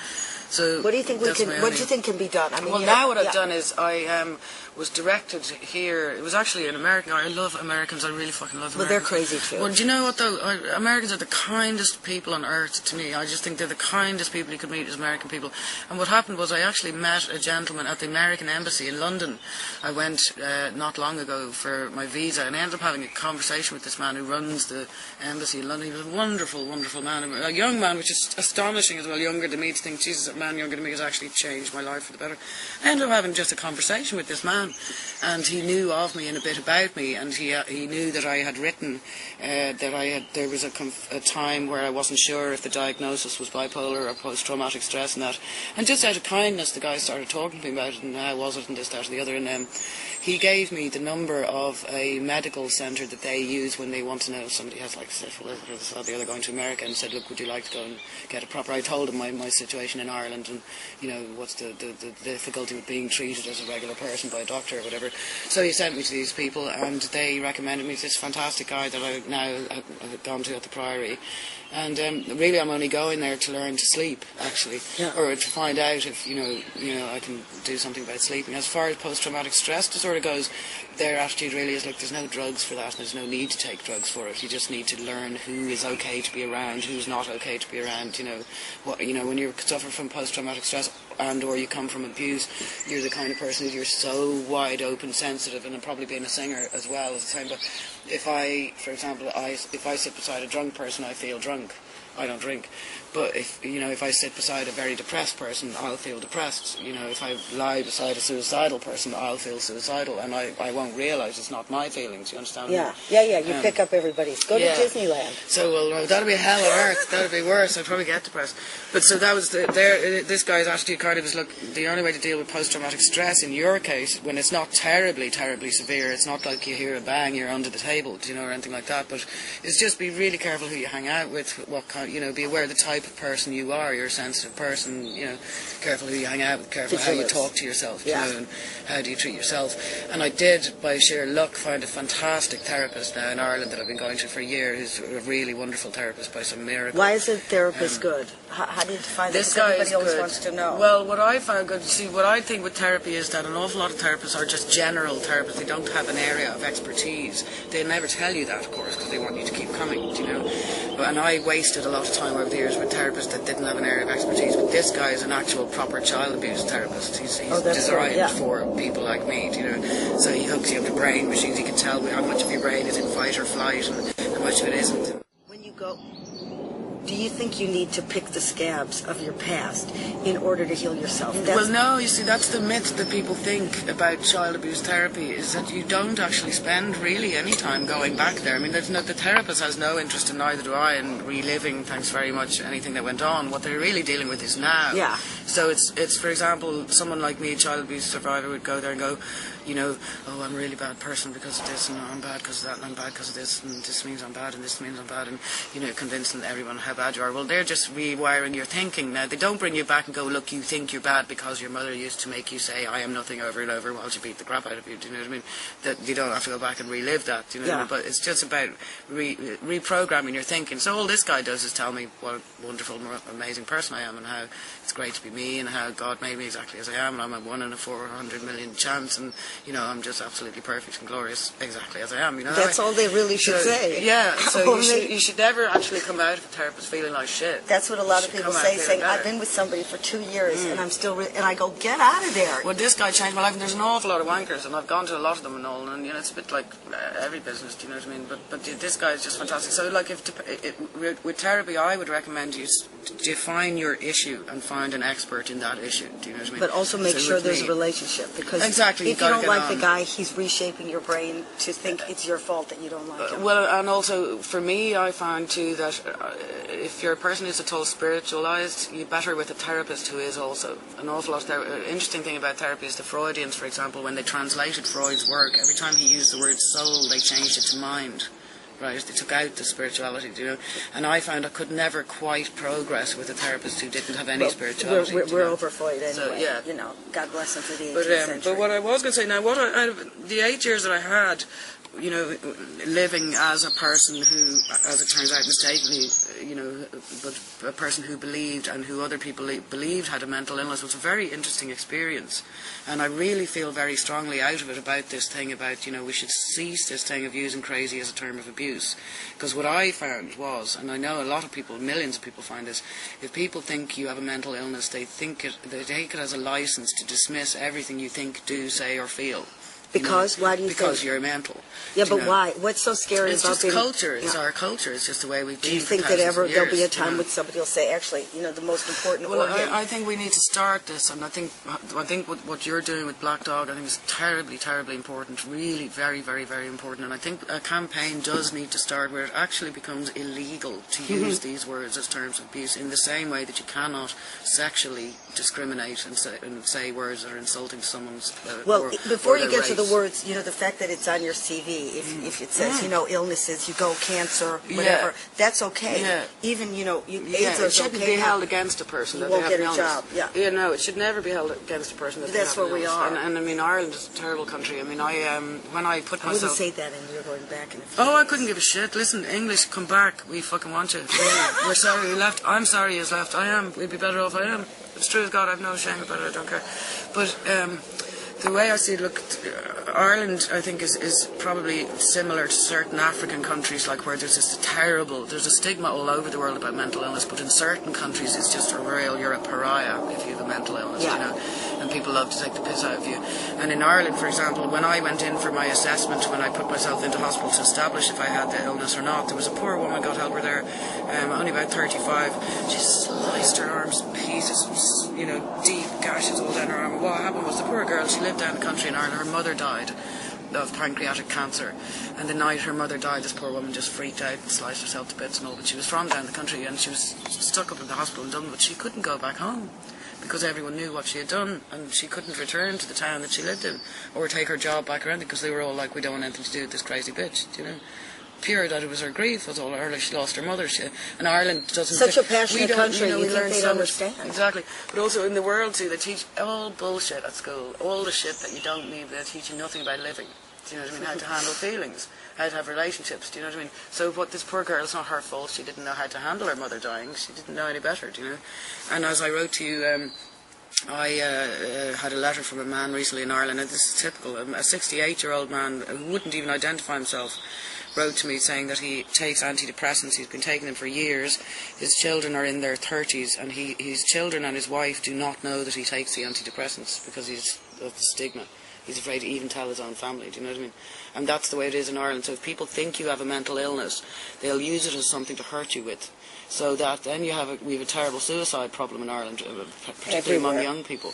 So what do you think What do you think can be done? I mean, well, now what I've done is I was directed here. It was actually an American. I love Americans. I really fucking love Americans. Well, they're crazy too. Well, do you know what though? Americans are the kindest people on earth to me. I just think they're the kindest people you could meet as American people. And what happened was I actually met a gentleman at the American Embassy in London. I went not long ago for my visa, and I ended up having a conversation with this man who runs the embassy in London. He was a wonderful, wonderful man, a young man, which is astonishing as well, younger than me, to think, Jesus, a man younger than me has actually changed my life for the better. I ended up having just a conversation with this man, and he knew of me and a bit about me, and he knew that I had written that there was a time where I wasn't sure if the diagnosis was bipolar or post-traumatic stress and that. And just out of kindness, the guy started talking to me about it, and how was it, and this, that, and the other, and he gave me the number of a medical centre that they use when they want to know if somebody has like syphilis or this or the other, going to America, and said, look, would you like to go and get a proper... I told him my situation in Ireland Ireland, and what's the difficulty with being treated as a regular person by a doctor or whatever. So he sent me to these people, and they recommended me to this fantastic guy that I now have gone to at the Priory. And really, I'm only going there to learn to sleep, actually, or to find out if I can do something about sleeping. As far as post-traumatic stress disorder goes, their attitude really is like there's no drugs for that, and there's no need to take drugs for it. You just need to learn who is okay to be around, who's not okay to be around. When you suffer from post-traumatic stress or you come from abuse, you're the kind of person who you're so wide open, sensitive, and probably being a singer as well as the same. But if I, for example, if I sit beside a drunk person, I feel drunk. I don't drink. But if I sit beside a very depressed person, I'll feel depressed. If I lie beside a suicidal person, I'll feel suicidal, and I won't realise it's not my feelings. You understand? Yeah. You pick up everybody's. Go to Disneyland. So that'd be hell on earth. That'd be worse. I'd probably get depressed. But so that was this guy's attitude. Kind of is, look, the only way to deal with post-traumatic stress in your case, when it's not terribly, terribly severe, it's not like you hear a bang, you're under the table, or anything like that. But it's just be really careful who you hang out with. What kind, be aware of the type of person you are. You're a sensitive person. Careful who you hang out with. Careful how you talk to yourself. And how do you treat yourself. And I did, by sheer luck, find a fantastic therapist now in Ireland that I've been going to for a year, who's a really wonderful therapist by some miracle. Why is a therapist good? How do you define this? Because everybody always wants to know. Well, what I found good, what I think with therapy is that an awful lot of therapists are just general therapists. They don't have an area of expertise. They never tell you that, of course, because they want you to keep coming, And I wasted a lot of time over the years with therapists that didn't have an area of expertise. But this guy is an actual proper child abuse therapist. He's designed for people like me, So he hooks you up to brain machines. He can tell how much of your brain is in fight or flight and how much of it isn't. When you go, do you think you need to pick the scabs of your past in order to heal yourself? Well, no, you see, that's the myth that people think about child abuse therapy, is that you don't actually spend really any time going back there. I mean, the therapist has no interest, and neither do I, in reliving, thanks very much, anything that went on. What they're really dealing with is now. Yeah. So it's for example, someone like me, a child abuse survivor, would go there and go, oh, I'm a really bad person because of this, and I'm bad because of that, and I'm bad because of this, and this means I'm bad, and this means I'm bad, and, convincing everyone how bad you are. Well, they're just rewiring your thinking. Now, they don't bring you back and go, look, you think you're bad because your mother used to make you say, I am nothing, over and over while she beat the crap out of you. Do you know what I mean? That you don't have to go back and relive that, But it's just about reprogramming your thinking. So all this guy does is tell me what a wonderful, amazing person I am, and how it's great to be me, and how God made me exactly as I am, and I'm a 1 in a 400 million chance, and I'm just absolutely perfect and glorious exactly as I am. That's all they really should say. Yeah, so you should never actually come out of a therapist feeling like shit. That's what a lot of people say, saying, I've been with somebody for 2 years, and I'm still, and I go, get out of there. Well, this guy changed my life, and there's an awful lot of wankers, and I've gone to a lot of them and all, and it's a bit like every business, do you know what I mean? But this guy is just fantastic. So, like, with therapy, I would recommend you define your issue and find an expert in that issue, do you know what I mean? But also make sure there's a relationship, because if you don't like the guy, he's reshaping your brain to think it's your fault that you don't like him. Well, and also, for me, I find too that if you're a person who's at all spiritualized, you're better with a therapist who is also. An awful lot of interesting thing about therapy is the Freudians, for example, when they translated Freud's work, every time he used the word soul, they changed it to mind. Right, they took out the spirituality, and I found I could never quite progress with a therapist who didn't have any spirituality. We're over Freud anyway. So, yeah. God bless him for the 18th century. But what I was going to say now, the 8 years that I had, living as a person who, as it turns out, mistakenly, but a person who believed and who other people believed had a mental illness, was a very interesting experience. And I really feel very strongly out of it about this thing about, we should cease this thing of using crazy as a term of abuse. Because what I found was, and I know a lot of people, millions of people find this, if people think you have a mental illness, they take it as a license to dismiss everything you think, do, say, or feel. Because? Why do you Because think? you're mental. Yeah, but why? What's so scary it's about just being... culture. It's our culture. It's just the way we've been. Do you for think that thousands there'll be a years, time when somebody will say, actually, the most important organ... I think we need to start this, and I think what you're doing with Black Dog, I think is terribly, terribly important. Really, very, very, very important. And I think a campaign does need to start where it actually becomes illegal to use these words as terms of abuse, in the same way that you cannot sexually discriminate and say words that are insulting to someone's before you get to other words, you know, the fact that it's on your CV, if it says, you know, illnesses, you go cancer, whatever, that's okay. Yeah. Even, you know, AIDS it is shouldn't okay. be held against a person. You that won't they have get an a illness. job. Yeah. No, it should never be held against a person. That's where we are. And I mean, Ireland is a terrible country. I mean, when I put I myself. wouldn't say that, and you're going back in a few I couldn't give a shit. Listen, English, come back. We fucking want you. We're sorry you left. I'm sorry you left. I am. We'd be better off. I am. It's true as God. I've no shame about it. I don't care. But the way I see it, look, Ireland, I think, is probably similar to certain African countries, like where there's a stigma all over the world about mental illness, but in certain countries it's just you're a pariah if you have a mental illness, you know, and people love to take the piss out of you. And in Ireland, for example, when I went in for my assessment, when I put myself into hospital to establish if I had the illness or not, there was a poor woman, God help her there, only about 35, she sliced her arms in pieces, you know, deep gashes all down her arm. What happened was the poor girl, she lived down the country in Ireland, her mother died of pancreatic cancer, and the night her mother died, this poor woman just freaked out and sliced herself to bits and all, but she was from down the country and she was stuck up in the hospital in Dublin, but she couldn't go back home because everyone knew what she had done, and she couldn't return to the town that she lived in or take her job back around, because they were all like, we don't want anything to do with this crazy bitch, you know. Pure that it was her grief was all early. She lost her mother. And Ireland doesn't. Such a passionate country. You know, you we think learn they'd so understand? much. Exactly. But also in the world too, they teach all bullshit at school. All the shit that you don't need. They teach you nothing about living. Do you know what I mean? How to handle feelings, how to have relationships. Do you know what I mean? So what this poor girl, it's not her fault. She didn't know how to handle her mother dying. She didn't know any better. Do you know? And as I wrote to you. I had a letter from a man recently in Ireland, and this is typical. A 68-year-old man who wouldn't even identify himself wrote to me saying that he takes antidepressants. He's been taking them for years. His children are in their 30s, and his children and his wife do not know that he takes the antidepressants because he's of the stigma. He's afraid to even tell his own family. Do you know what I mean? And that's the way it is in Ireland. So if people think you have a mental illness, they'll use it as something to hurt you with. So that then we have a terrible suicide problem in Ireland, particularly among young people.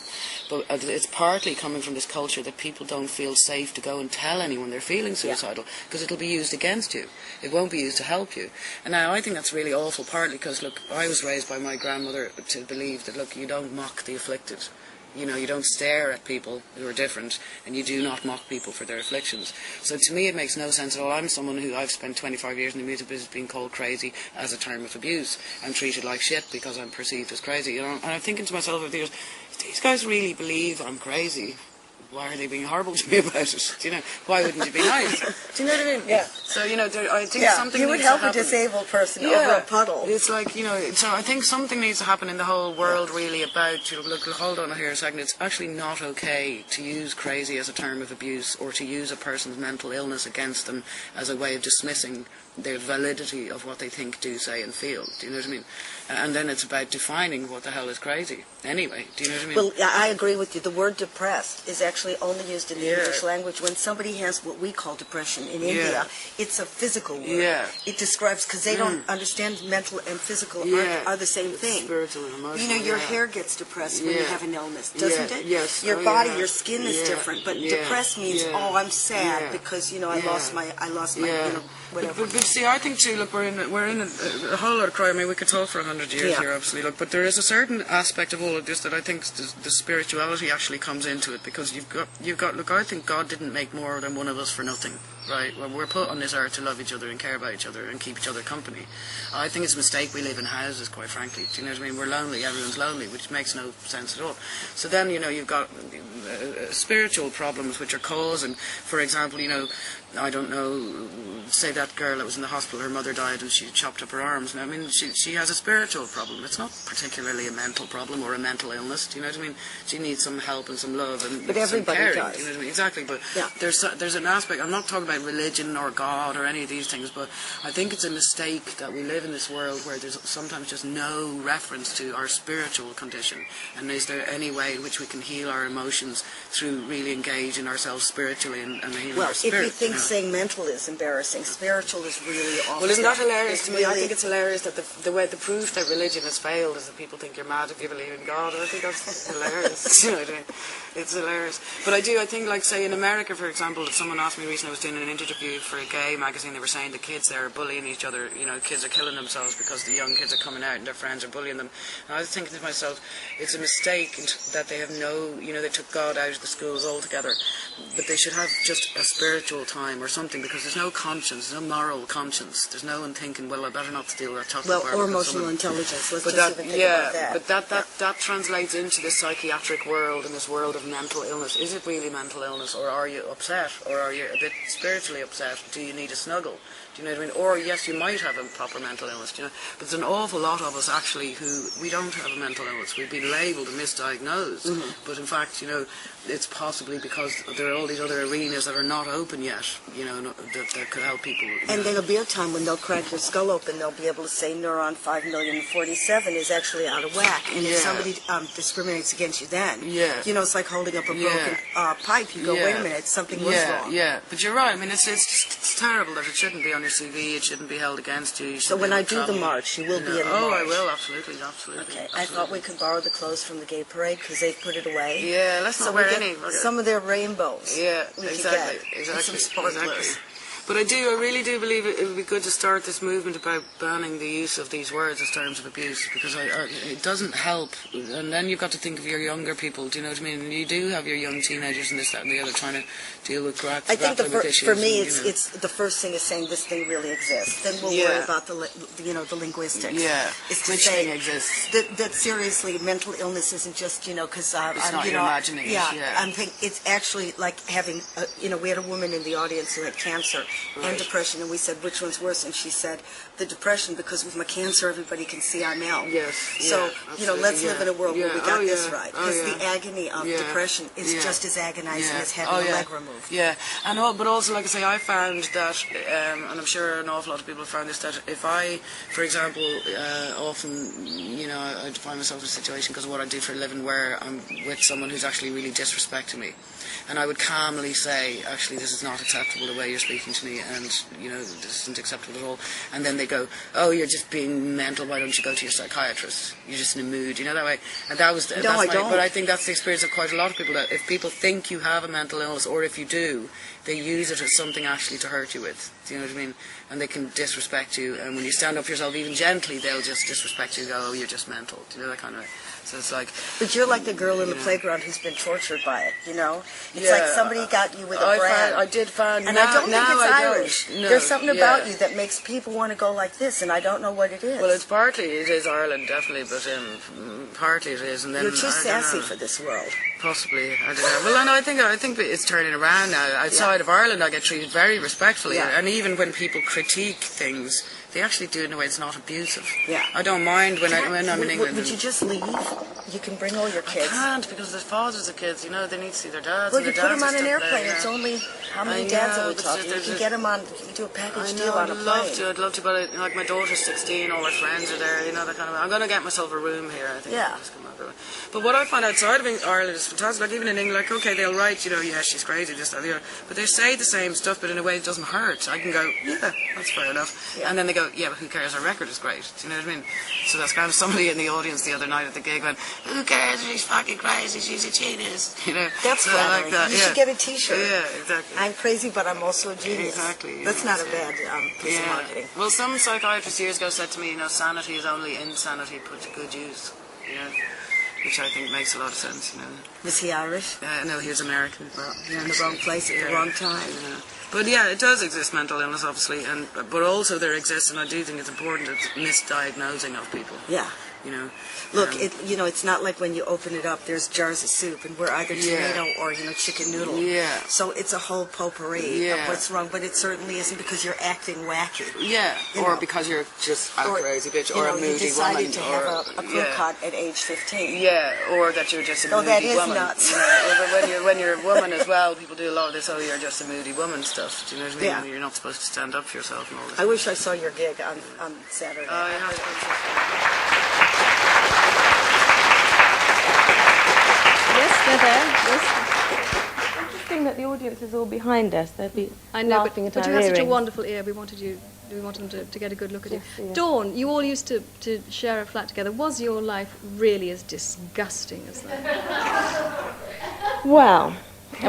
But it's partly coming from this culture that people don't feel safe to go and tell anyone they're feeling suicidal, because it'll be used against you. It won't be used to help you. And now I think that's really awful, partly because, look, I was raised by my grandmother to believe that, look, you don't mock the afflicted. You know, you don't stare at people who are different, and you do not mock people for their afflictions. So to me it makes no sense at all. I'm someone who I've spent 25 years in the music business being called crazy as a term of abuse and treated like shit because I'm perceived as crazy. You know, and I'm thinking to myself, if these guys really believe I'm crazy, why are they being horrible to me about it? Do you know? Why wouldn't you be nice? Do you know what I mean? Yeah. So, you know, I think something you would needs help to happen. a disabled person over a puddle. It's like, you know, so I think something needs to happen in the whole world really about, you know, look, hold on here a second, it's actually not okay to use crazy as a term of abuse or to use a person's mental illness against them as a way of dismissing the validity of what they think, do, say and feel. Do you know what I mean? And then it's about defining what the hell is crazy. Anyway, do you know what I mean? Well, I agree with you. The word depressed is actually only used in the English language. When somebody has what we call depression in India, it's a physical word. Yeah. It describes, because they don't understand mental and physical are the same thing. Spiritual and emotional. You know, your hair gets depressed when you have an illness, doesn't it? Yes. Your body, your skin is different, but depressed means, oh, I'm sad because, you know, I lost my, you know, whatever. But see, I think too, look, we're in a whole lot of crime. I mean, we could talk for 100 years here, obviously, look, but there is a certain aspect of all of this that I think the spirituality actually comes into it, because you've got, look, I think God didn't make more than one of us for nothing, right? Well, we're put on this earth to love each other and care about each other and keep each other company. I think it's a mistake we live in houses, quite frankly. Do you know what I mean? We're lonely, everyone's lonely, which makes no sense at all. So then, you know, you've got spiritual problems which are causing, for example, you know, I don't know, say that girl that was in the hospital, her mother died and she chopped up her arms. Now, I mean, she has a spiritual problem. It's not particularly a mental problem or a mental illness. Do you know what I mean? She needs some help and some love and some caring. Does. Do you know what I mean? Exactly. But there's an aspect. I'm not talking about religion or God or any of these things, but I think it's a mistake that we live in this world where there's sometimes just no reference to our spiritual condition. And is there any way in which we can heal our emotions through really engaging ourselves spiritually and healing our spirit? Well, if you think saying mental is embarrassing, spiritual is really awful. Well, isn't that hilarious to me? I think it's hilarious that the proof that religion has failed is that people think you're mad if you believe in God. I think that's hilarious. You know what I mean? It's hilarious. But I think, like, say, in America, for example, if someone asked me recently, I was doing an an interview for a gay magazine. They were saying the kids there are bullying each other. You know, kids are killing themselves because the young kids are coming out and their friends are bullying them. And I was thinking to myself, it's a mistake that they have they took God out of the schools altogether. But they should have just a spiritual time or something, because there's no conscience, no moral conscience. There's no one thinking, well, I better not steal that chocolate bar. Or emotional intelligence. Let's but just even think about that. But that translates into this psychiatric world and this world of mental illness. Is it really mental illness, or are you upset, or are you a bit spiritually upset? Do you need a snuggle? Do you know what I mean? Or yes, you might have a proper mental illness, do you know? But there's an awful lot of us actually who we don't have a mental illness. We've been labelled and misdiagnosed. Mm-hmm. But in fact, you know, it's possibly because there are all these other arenas that are not open yet, you know, that could help people. And there'll be a time when they'll crack your skull open. They'll be able to say neuron 5,000,047 is actually out of whack. And if somebody discriminates against you then, you know, it's like holding up a broken pipe. You go, wait a minute, something was wrong. Yeah, but you're right. I mean, it's terrible that it shouldn't be on your CV. It shouldn't be held against you. So when I do the march, you will be in the march? Oh, I will, absolutely. Okay, absolutely. I thought we could borrow the clothes from the gay parade because they've put it away. Yeah, let's not wear any. Some of their rainbows. Yeah, exactly. And some sparklers. Exactly. But I really do believe it would be good to start this movement about banning the use of these words as terms of abuse, because it doesn't help. And then you've got to think of your younger people, do you know what I mean? And you do have your young teenagers and this, that and the other trying to deal with I think for me, it's the first thing is saying this thing really exists. Then we'll worry about the linguistics. Yeah, it's to which say thing exists. That seriously, mental illness isn't just, you know, because it's not your imagining. Yeah, I'm thinking it's actually like having, you know, we had a woman in the audience who had cancer and depression, and we said, which one's worse? And she said, the depression, because with my cancer, everybody can see I'm ill. Yes. So, you know, let's live in a world where we got this right. Because the agony of depression is just as agonizing as having a leg removed. Yeah, but also, like I say, I found that, and I'm sure an awful lot of people have found this, that if I, for example, often, you know, I find myself in a situation because of what I do for a living where I'm with someone who's actually really disrespecting me. And I would calmly say, actually, this is not acceptable the way you're speaking to me, and, you know, this isn't acceptable at all. And then they go, oh, you're just being mental, why don't you go to your psychiatrist? You're just in a mood, you know, that way. And that was, no, I don't. But I think that's the experience of quite a lot of people, that if people think you have a mental illness, or if you do, they use it as something actually to hurt you with. Do you know what I mean? And they can disrespect you, and when you stand up for yourself, even gently, they'll just disrespect you and go, oh, you're just mental. Do you know, that kind of way? So it's like... But you're like the girl in the playground who's been tortured by it, you know? It's like somebody got you with a brand. I did find... And I don't think it's Irish. No, there's something about you that makes people want to go like this, and I don't know what it is. Well, it is Ireland, definitely, but partly it is. And then, you're too sassy for this world. Possibly, I don't know. Well, no, I think it's turning around now. Outside of Ireland, I get treated very respectfully, and even when people critique things, they actually do it in a way that's not abusive. Yeah. I don't mind when I'm in England. Would you just leave? You can bring all your kids. I can't, because there's fathers of kids, you know, they need to see their dads. Well, you put them on an airplane. It's only, how many dads are we talking? You can get them on, you can do a package deal on a plane. I'd love to, but like my daughter's 16, all her friends are there, you know, that kind of way. I'm going to get myself a room here, I think. Yeah. But what I find outside of Ireland is fantastic. Like even in England, like, okay, they'll write, you know, yeah, she's crazy, just that, you know, but they say the same stuff, but in a way it doesn't hurt. I can go, yeah, that's fair enough. Yeah. And then they go, yeah, but who cares? Her record is great. Do you know what I mean? So that's kind of somebody in the audience the other night at the gig went, who cares? She's fucking crazy. She's a genius. You know, that's so flattering. Like that. You should get a T-shirt. Yeah, exactly. I'm crazy, but I'm also a genius. Exactly. That's not a bad piece of marketing. Well, some psychiatrist years ago said to me, you know, sanity is only insanity put to good use. You know, which I think makes a lot of sense. You know. Was he Irish? No, he was American. Well, you're in the wrong place at the wrong time. Yeah. But yeah, it does exist, mental illness, obviously, but also there exists, and I do think it's important, it's misdiagnosing of people. Yeah. You know. Look, it's not like when you open it up, there's jars of soup, and we're either tomato or, you know, chicken noodle. Yeah. So it's a whole potpourri of what's wrong, but it certainly isn't because you're acting wacky. Yeah, or because you're just a crazy bitch, or a moody woman. You decided to have a crew cut at age 15. Yeah, or that you're just a moody woman. that is nuts. When you're a woman as well, people do a lot of this, oh, you're just a moody woman stuff. Do you know what I mean? Yeah. You're not supposed to stand up for yourself and all this. I wish I saw your gig on Saturday. Oh, yeah. Yes, they're there. Yes. It's interesting that the audience is all behind us. They'd be laughing at our you have such a earrings. wonderful ear. We wanted them to get a good look at you. Yeah. Dawn, you all used to share a flat together. Was your life really as disgusting as that? Well,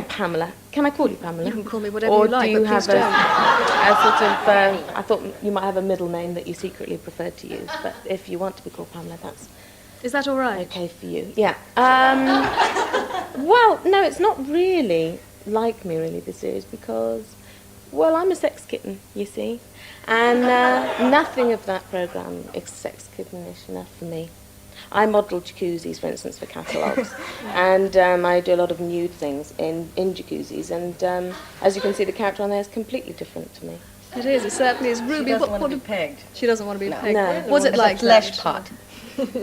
Pamela. Can I call you Pamela? You can call me whatever or you like, do you but have please don't. a sort of, I thought you might have a middle name that you secretly preferred to use, but if you want to be called Pamela, that's... Is that all right? Okay for you, yeah. Well, no, it's not really like me, really, the series, because, well, I'm a sex kitten, you see, and nothing of that programme is sex kittenish enough for me. I model jacuzzis, for instance, for catalogues, and I do a lot of nude things in jacuzzis, and as you can see, the character on there is completely different to me. It is, it certainly is. Ruby, She doesn't want to be pegged. She doesn't want to be pegged. No. Was it like flesh that? pot.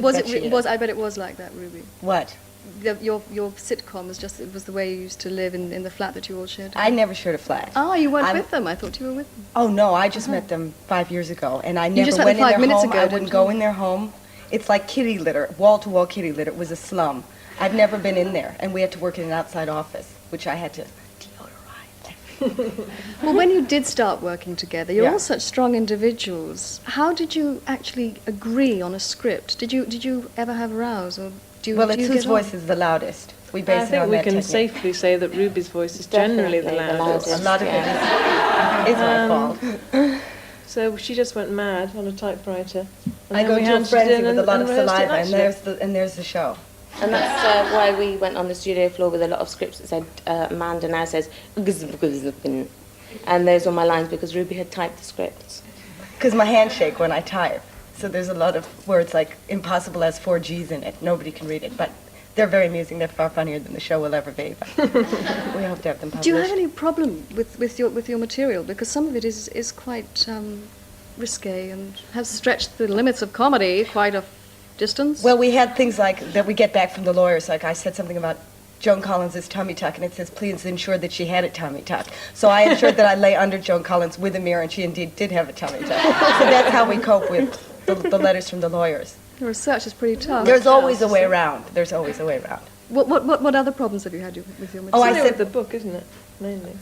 Was That she it? is. Was I bet it was like that, Ruby. What? Your sitcom was just, it was the way you used to live in the flat that you all shared. I never shared a flat. Oh, you weren't with them. I thought you were with them. Oh, no, I just met them 5 years ago, and I You never just met went them in 5 their minutes home. ago, I didn't wouldn't you? go in their home. It's like kitty litter, wall-to-wall kitty litter. It was a slum. I've never been in there, and we had to work in an outside office, which I had to deodorize. Well, when you did start working together, you're Yeah. all such strong individuals. How did you actually agree on a script? Did you ever have rows, or do you? Well, do it's you whose get on? voice is the loudest. We base I it think on we that can technique. safely say that Ruby's voice is generally the Definitely the loudest. loudest. A lot of it is my fault. So she just went mad on a typewriter. And I then go we to a handed it frenzy in with a lot of and rehearsed it saliva, and naturally. there's the show. And that's why we went on the studio floor with a lot of scripts that said, Amanda now says, "Gzbgzbgn." And those were my lines because Ruby had typed the scripts. Because my hands shake when I type, so there's a lot of words like impossible has 4 G's in it. Nobody can read it, but they're very amusing. They're far funnier than the show will ever be. But we hope to have them published. Do you have any problem with your material? Because some of it is quite risque and has stretched the limits of comedy quite a distance. Well, we had things like that we get back from the lawyers. Like I said something about Joan Collins' tummy tuck, and it says, please ensure that she had a tummy tuck. So I ensured that I lay under Joan Collins with a mirror, and she indeed did have a tummy tuck. So that's how we cope with the letters from the lawyers. The research is pretty tough. There's always a way around. There's always a way around. What other problems have you had with your material? Oh, I It's said the book, isn't it? Mainly.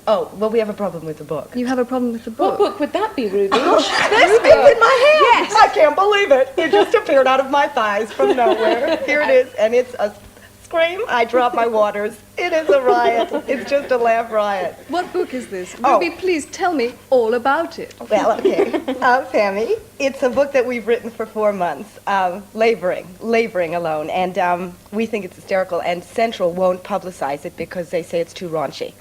Oh, well, we have a problem with the book. You have a problem with the book? What book would that be, Ruby? This book in my hand! Yes! I can't believe it. It just appeared out of my thighs from nowhere. Here it is, and it's a scream. I drop my waters. It is a riot. It's just a laugh riot. What book is this? Oh. Ruby, please tell me all about it. Well, okay. Sammy, it's a book that we've written for 4 months, laboring alone, and we think it's hysterical, and Central won't publicize it because they say it's too raunchy.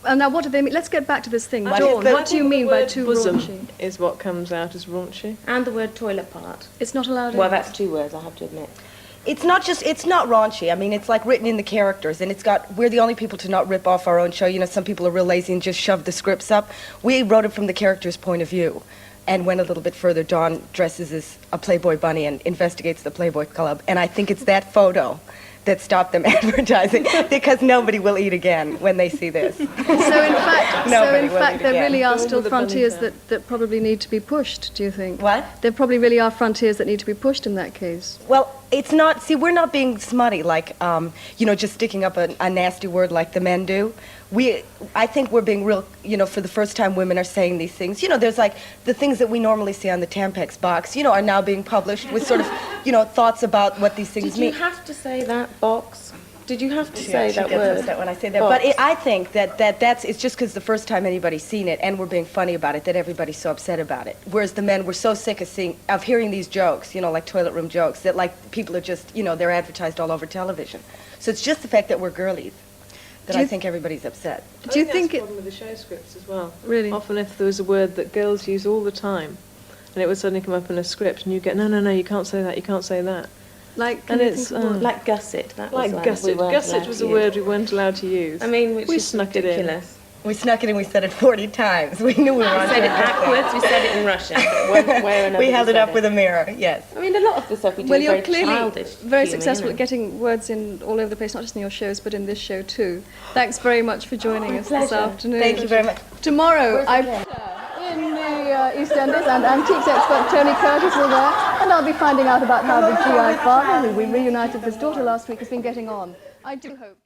Now, what do they mean? Let's get back to this thing. What Dawn, is what do you mean by too bosom raunchy? is what comes out as raunchy. And the word toilet part. It's not allowed in. Well, that's 2 words, I have to admit. It's not raunchy. I mean, it's like written in the characters, and we're the only people to not rip off our own show. You know, some people are real lazy and just shove the scripts up. We wrote it from the character's point of view and went a little bit further. Dawn dresses as a Playboy bunny and investigates the Playboy Club, and I think it's that photo that stopped them advertising because nobody will eat again when they see this. So in fact, Nobody will eat there again. really are Dawn still with a bunny frontiers fan. that probably need to be pushed, do you think? What? There probably really are frontiers that need to be pushed in that case. Well, it's not, see, we're not being smutty, like, just sticking up a nasty word like the men do. I think we're being real, for the first time women are saying these things. There's like the things that we normally see on the Tampax box, are now being published with sort of, thoughts about what these things mean. Did you have to say that, box? Did you have to say She that gets word? upset when I say that. Box. But I think it's just because the first time anybody's seen it and we're being funny about it that everybody's so upset about it. Whereas the men were so sick of hearing these jokes, like toilet room jokes, that like people are just, they're advertised all over television. So it's just the fact that we're girlies that I think everybody's upset. Do you think that's the problem with the show scripts as well? Really? Often if there was a word that girls use all the time, and it would suddenly come up in a script, and you get, no, you can't say that, you can't say that. Like, and it's like gusset. That was like gusset. Gusset was a word we weren't allowed to use. I mean, which we is snuck ridiculous. it in. We snuck it in. We said it 40 times. We knew we were on. We said it backwards. We said it in Russian. One way or another. We held it up with a mirror. Yes. I mean, a lot of the stuff we do Well, is you're very clearly childish. very humour, successful at getting words in all over the place, not just in your shows, but in this show too. Thanks very much for joining us this afternoon. Thank you very much. Tomorrow, in the EastEnders and antiques expert Tony Curtis will there, and I'll be finding out about how the GI father, who we reunited with his daughter last week, has been getting on. I do hope.